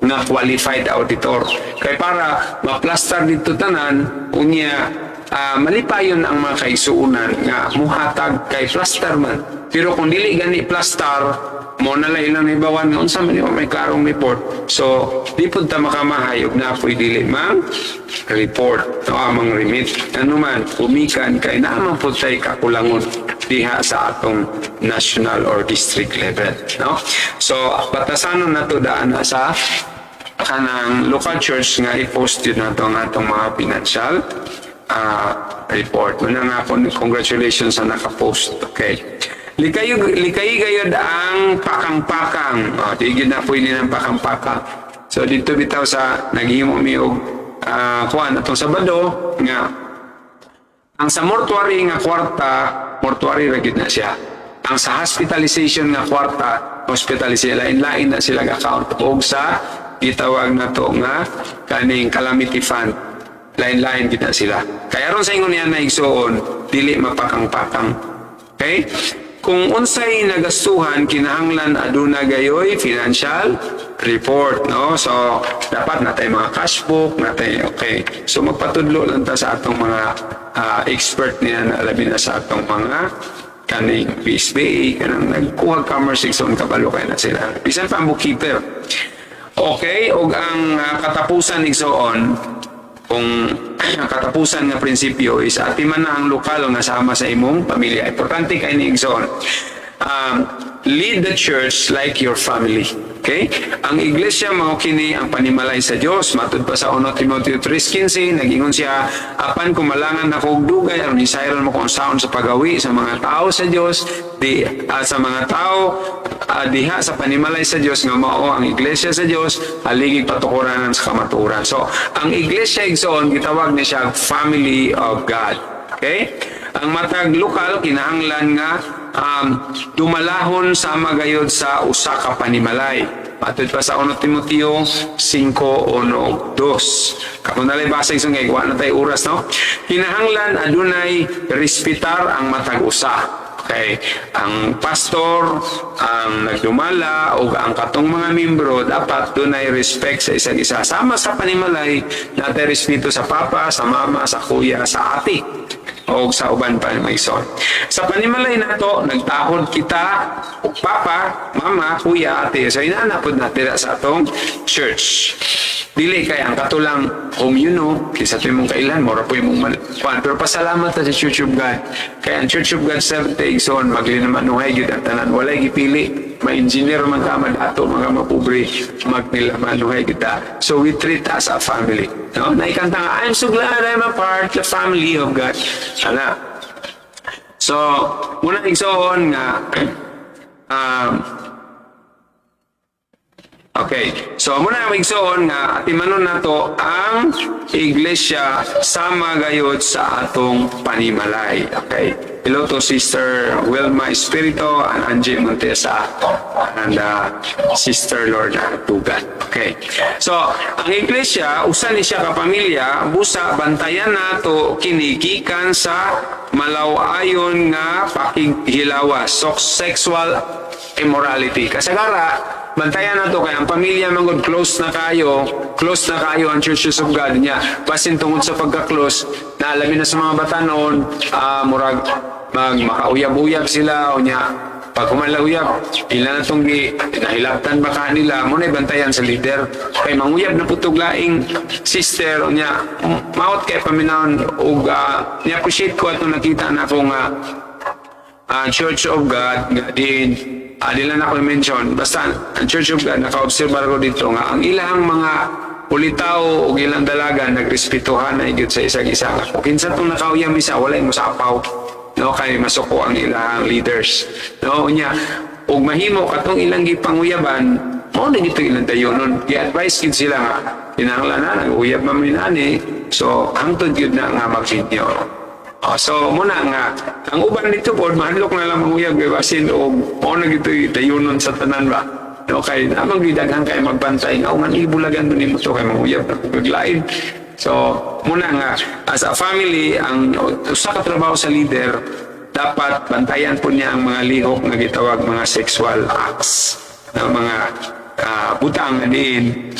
na qualified auditor kay para ma-plaster dito tanan unya malipayon ang mga kaisuunan nga muhatag kay plaster man. Pero kung dili gani plaster mo na lang ilang ibawan nga unsa man may klarong report, so di pud ta makamahayog na apoy dili mang report o amang remit ano man umikan kay naman pud tay kakulangon diha sa atong national or district level, no? So batasanon nato daan na sa kanang local church nga i-post yun nato ang atong mga financial report. Muna nga po, congratulations sa nakapost. Okay. Likay gayod ang pakang-pakang. Tigid na po yun ng pakang-pakang. So dito bitaw sa naghimo mi og kuan atong Sabado nga ang sa mortuary nga kwarta, mortuary ra gid na siya. Ang sa hospitalization nga kwarta, hospitalization lain-lain na sila account og sa gitawag na to nga kaning calamity fund. Lain-lain gid na sila. Kaya ron sa ingon niya na igsuon, dili mapakang-pakang. Okay? Kung unsay nagastuhan kinahanglan aduna gayoy financial report, no? So dapat natay mga cash book natay, okay. So magpatudlo lang ta sa atong mga expert niya na labi na sa atong mga kaning PSBA kanang nagkuha commerce section kabalo kay na sila. Bisan pa ang bookkeeper. Okay, og ang katapusan igsoon kung katapusan nga prinsipyo is ati man na ang lokal nga sama sa imong pamilya. Importante kay ni igsoon. Lead the church like your family. Okay? Ang iglesia mao kini ang panimalay sa Dios. Matud pa sa 1 Timoteo 3:15 nagingon siya, apan kumalangan na kog dugay aron isayron mo kung saon sa pagawi sa mga tao sa Dios, sa mga tao diha sa panimalay sa Dios nga mao ang iglesia sa Dios, haligi patukuran sa kamaturan. So, ang iglesia igsoon gitawag ni siya family of God. Okay? Ang matag lokal kinahanglan nga dumalahon sa magayod sa usa ka panimalay. Matud pa sa 1 Timoteo 5:1-2. Kung nalay basa isong gaywa na tayo oras, no? Kinahanglan adunay respetar ang matag usa. Okay, ang pastor, ang nagdumala o ang katong mga membro dapat dunay respect sa isa't isa. Sama sa panimalay, natay respeto sa papa, sa mama, sa kuya, sa ati o sa uban pa may son. Sa panimalay nato nagtahod kita papa, mama, kuya, ate. So inanapod natin sa atong church. Dili kay ang katulang communo kisa to imong kailan mora po imong kuan, pero pasalamat ta sa Church of God. Kaya ang Church of God Seventh-day Igsoon maglinaman-uhay gyud ang tanan, walay gipili. Ma-engineer man ka ato mga mapobre maglinaman-uhay kita. So we treat as a family. No? Naikanta nga, I'm so glad I'm a part of the family of God. Ana. So muna igsoon nga okay, so muna igsoon nga timanon nato ang iglesia sama gayud sa atong panimalay. Okay. Hello to Sister Wilma Espirito and Angie Montesa and Sister Lorna Tugat. Okay. So, ang iglesia usa ni siya ka pamilya, busa bantayan nato kinigikan sa malaw-ayon nga pakighilawas, sexual immorality. Kasagara, bantayan na to kay ang pamilya mangod close na kayo ang Churches of God niya. Basin tungod sa pagka-close, na alamin na sa mga batanon, murag makauyab-uyab sila o niya. Pag kumalawiyab, ilan na itong nahilaptan ba kanila, muna bantayan sa leader. Kay manguyab na putuglaing sister o niya, maot kay paminahon o ni-appreciate ko at nakita na akong Church of God din nila na ko mention basta ang Church of God naka-observe ko dito nga ang ilang mga ulitaw o ilang dalaga nagrespetuhan na igit sa isang-isa kung kinsa itong nakauyam isa walay mo sapaw no kay masuko ang ilang leaders no nya ug mahimo katong ilang gipanguyaban mo na dito ilang dayonon gi-advise gid sila nga kinahanglan na nag-uyab maminani so hangtod gyud na nga mag-video. So muna nga ang uban dito po mahalok na lang manguyab kay basin o mo na gito dayunon sa tanan ba no kay namang gidaghan kay magbantay nga ungan ibulagan nimo to kay manguyab na paglain so muna nga as a family ang usa ka trabaho sa leader dapat bantayan po niya ang mga lihok nga gitawag mga sexual acts na mga butang din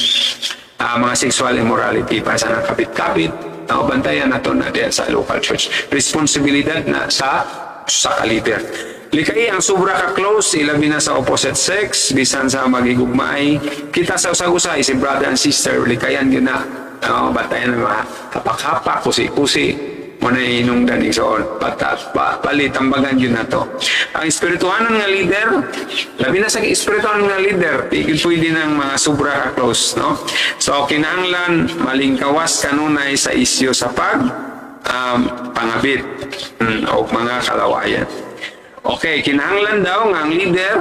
mga sexual immorality pa sa nakabit-kabit bantayan nato na diyan sa local church. Responsibilidad na sa ka-leader. Likay ang sobra ka-close, ilabi na sa opposite sex, bisan sa magigugmay. Kita sa usag-usay, si brother and sister, likayan yun na. Bantayan na mga hapak-hapak, kusi-kusi. Muna inungdan igsoon. Palitambagan yun na to. Ang espirituhanan nga leader, labi na sa espirituhanan nga leader, tigil pwede ng mga sobra ka-close, no? So, kinahanglan, malingkawas kanunay sa isyo sa pangabit o mga kalawayan. Okay, kinahanglan daw nga ang leader,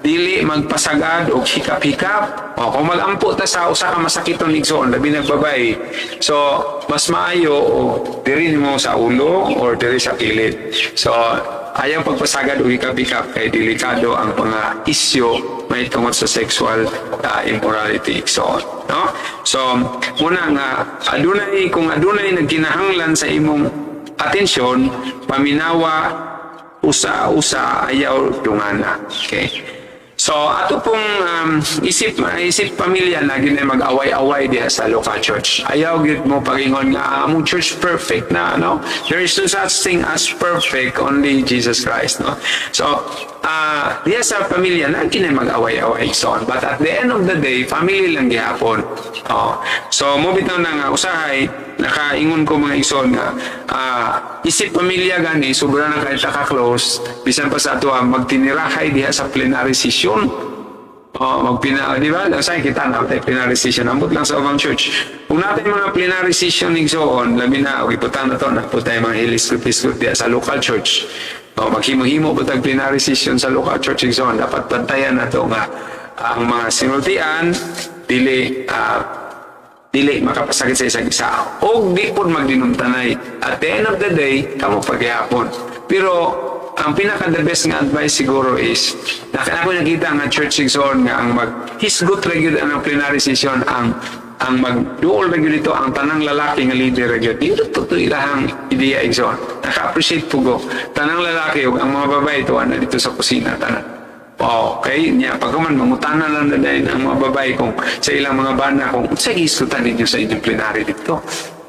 dili magpasagad o hikap-hikap. O, kung mag-ampo ta sa usa ka masakiton igsoon, labi nagbabay. So, mas maayo o diri mo sa ulo or diri sa kilid. So, ayaw pagpasagad o hikap-hikap kay delikado ang mga isyo may tungkol sa sexual immorality. So, no? So, muna nga, kung adunay nagkinahanglan sa imong atensyon, paminawa, usa-usa, ayaw dungana. Okay? So, ato pong isip pamilya na ginay mag-away-away diha sa local church. Ayaw gid mo pagingon nga among church perfect na, no? There is no such thing as perfect, only Jesus Christ, no? So, diha sa pamilya na ginay mag-away-away so on. But at the end of the day, family lang gihapon. So, mo bitaw na nga usahay nakaingon ko mga ison nga isip pamilya gani sobra na kahit ka-close bisan pa sa ato magtinirahay diha sa plenary session di ba? Say kita na tayo plenary session ambot lang sa ubang church kung natin mga plenary session igsoon labi na iputan na to naputay mga hilis-hilis diha sa local church maghimo-himo po tag plenary session sa local church igsoon dapat bantayan na to nga ang mga sinultian dili makapasakit sa isang isa o di po magdinumtanay at the end of the day kamo paghihapon pero ang pinaka-the best nga advice siguro is ako nakita nga church igsoon nga ang hisgot regular ang plenary session ang magduol regular dito ang tanang lalaki nga leader regular dito to ilahang ideya igsoon naka-appreciate po ko tanang lalaki ug ang mga babae ito dito sa kusina tanan. Okay, niya pagkaman mangutana lang na din ang mga babae kung sa ilang mga bana kung sige iskutan ninyo sa inyong plenary dito.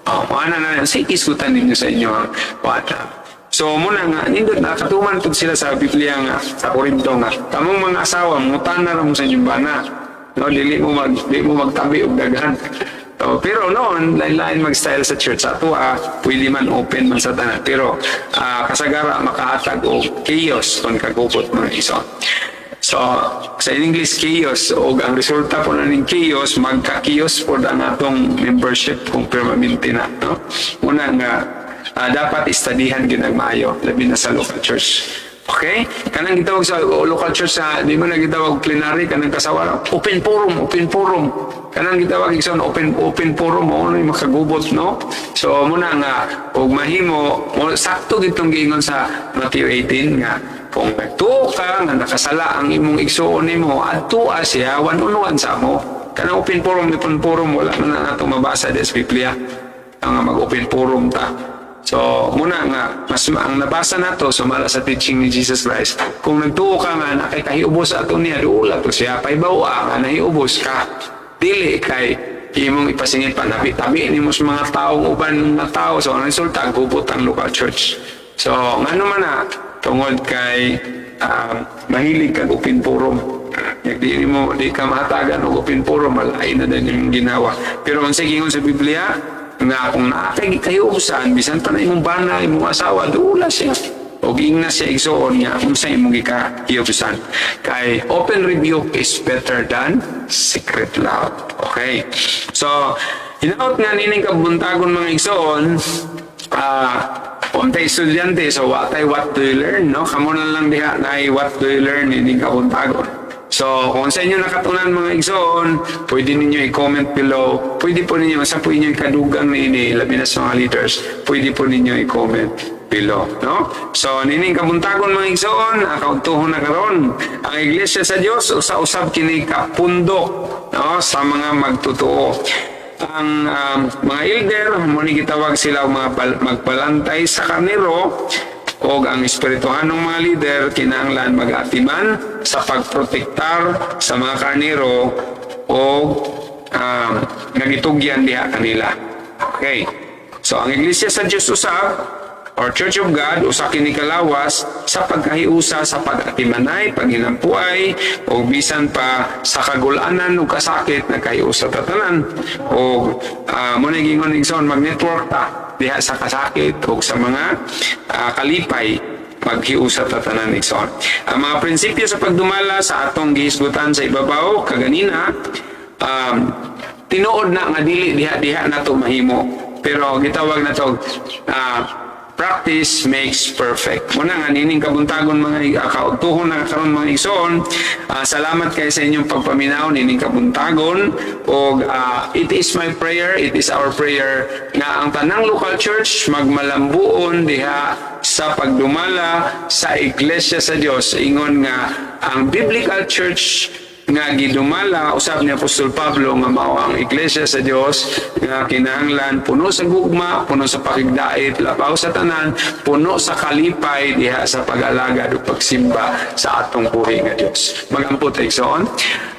Maana na sige iskutan ninyo sa inyong bata. So muna nga nindot na katuman pud sila sa Biblia nga sa Korinto nga kamong mga asawa mangutana ra mo sa inyong bana. No, dili mo magtabi og daghan. Pero noon, lain-lain mag-style sa church. Sa ato, pwede man open man sa tanan. Pero kasagara makahatag o chaos kung kagubot mga iso. So, sa English, chaos. O ang resulta po na ng chaos, magka-chaos po ang atong membership kung permanente na. No? Una nga, dapat istadihan ginagmayo, labi na sa local church. Okay? Kanang gitawag sa local church di mo na gitawag plenary, kanang kasawara, open forum. Kanang gitawag isang open forum, mo na makagubot, no? So, muna nga, og mahimo, sakto gitong giingon sa Matthew 18 nga, kung nagtuo ka, nga nakasala ang imong igsuon nimo, adtua siya, one-on-one sa mo. Kanang open forum, wala man na nato mabasa sa Biblia. Ang mag-open forum ta. So, muna nga, mas ang nabasa na to, sumala sa teaching ni Jesus Christ. Kung nagtuo ka nga na kay kahiubos ato niya, duula to siya, paibawa nga, nahiubos ka. Dili kay imong ipasingit pa, nabi-tabi ni mo sa mga taong uban na tao. So, ang resulta, gubot ang local church. So, nga naman na, tungod kay mahilig kag upin puro. Di ka mahatagan o upin puro, malain na din yung ginawa. Pero ang sigingon sa Biblia, nga kung naakay kayo usan, bisan pa na imong bana, imong asawa, doon siya. O ging na siya igsoon nga, kung sa imong ika-iubusan. Kay open rebuke is better than secret love. Okay? So, hinaot nga nining kabuntagon mga igsoon, Untay estudyante, so what do you learn, no? Kamo na lang diha na what do you learn nining kabuntagon. So, kung sa inyo nakatunan mga igsoon, pwede ninyo i-comment below. Pwede po ninyo, sa po inyo ikadugang ni labi na sa mga leaders, pwede po ninyo i-comment below, no? So, nining kabuntagon mga igsoon, akauntuhon na karon. Ang Iglesia sa Dios usa-usab kini ka pundok, no, sa mga magtotoo. Ang mga elder, muna gitawag sila mga magbalantay sa karnero, o ang espirituhanong mga leader kinahanglan mag-atiman sa pagprotektar sa mga karnero o nagitugyan diha kanila. Okay. So ang Iglesia sa Diyos usab or Church of God usa kini kalawas sa pagkahiusa sa pag-atimanay, paghinampuay o bisan pa sa kagulanan ug kasakit na kahiusa tatanan o muna gingon igsoon mag-network ta diha sa kasakit o sa mga kalipay maghiusa tatanan igsoon. Ang mga prinsipyo sa pagdumala sa atong gihisgutan sa ibabaw kaganina tinuod na nga dili diha nato mahimo, pero gitawag na to practice makes perfect. Muna nga nining kabuntagon mga kautuhon na karon mga igsoon, salamat kay sa inyong pagpaminaw nining kabuntagon o it is my prayer, it is our prayer na ang tanang local church magmalambuon diha sa pagdumala sa Iglesia sa Dios. Ingon nga ang biblical church nga gidumala usab ni Apostol Pablo nga mao ang Iglesia sa Dios nga kinahanglan puno sa gugma, puno sa pakigdait, labaw sa tanan, puno sa kalipay diha sa pag-alagad ug pagsimba sa atong buhi nga Dios. Magampot igsoon.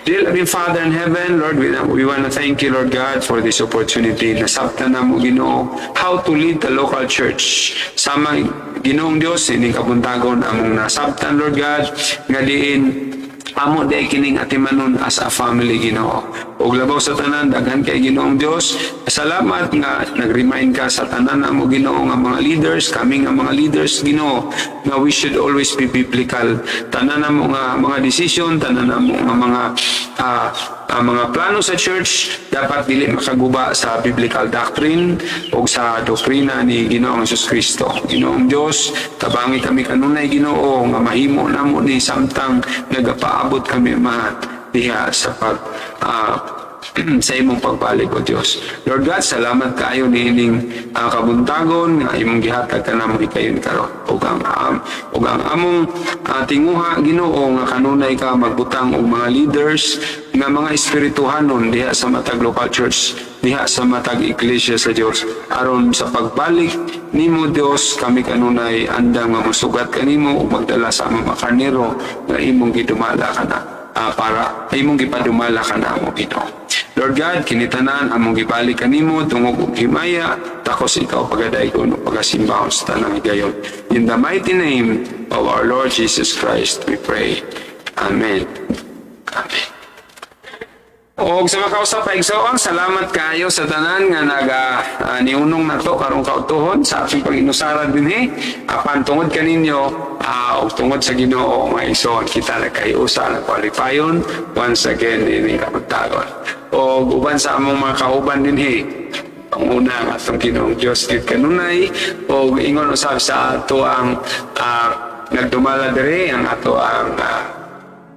Dear loving Father in heaven, Lord, we want to thank you, Lord God, for this opportunity. Nasabtan na mo, Ginoo, how to lead the local church. Sama Ginoong Dios, ining kabuntagon among nasabtan, Lord God, nga diin amo day kining atimanon as a family, Ginoo. Og labaw sa tanan daghan kay Ginoong Dios. Salamat nga nag-remind ka sa tanan namo, Ginoo, nga mga leaders, kami nga mga leaders, Ginoo, nga we should always be biblical. Tanan namo nga mga decision, tanan namo nga mga plano sa church dapat dili makaguba sa biblical doctrine o sa doktrina ni Ginoong Hesus Kristo. Ginoong Dios, tabangi kami kanunay, Ginoo, nga mahimo namo ni samtang nagapaabot kami diha sa sa imong pagbalik, o Dios. Lord God, salamat kaayo niining kabuntagon nga imong gihatag kanamo ikayon karon. Ug ang among tinguha, Ginoo, nga kanunay ka magbutang og mga leaders nga mga espirituhanon diha sa matag local church, diha sa matag Iglesia sa Dios. Aron sa pagbalik nimo, Dios, kami kanunay andang nga masugat kanimo ug magdala sa mga karnero nga imong gidumala kana para imong gipadumala kana mo, Ginoo. Lord God, kinitanan among gibalik kanimo tungod og himaya, takos ikaw pagadaygon ug pagasimbahon sa tanang higayon. In the mighty name of our Lord Jesus Christ we pray. Amen. Amen. Og sa makausap pa igsoon, salamat kayo sa tanan nga niunong nato karong kautuhon sa ating pag-inusaran dinhi. Apan tungod kaninyo og tungod sa Ginoo nga igsoon kita nagkayusa nagkwalipayon once again ini kabuntagon. Og uban sa among mga kauban dinhi, ang una nga atong Ginoong Dios gid kanunay og ingon usab sa ato ang nagdumala diri ang ato ang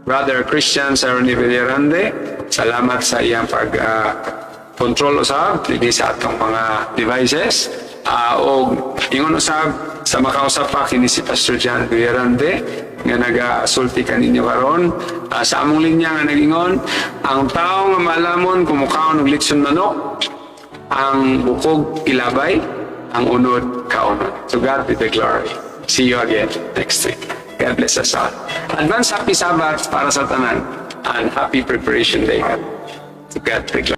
Brother Christian Saroni Villarande. Salamat sa iyang pag-control usab dinhi sa atong mga devices. O ingon usab sa makausap pa kini si Pastor John Villarande nga nag-asulti kaninyo karon. Sa among linya nga nagingon, ang tao nga malamon kumukaon og litson manok, ang bukog ilabay, ang unod kaunod. To God be the glory. See you again next week. God bless us all. Advance happy Sabbath para sa tanan and happy preparation day. To God be the glory.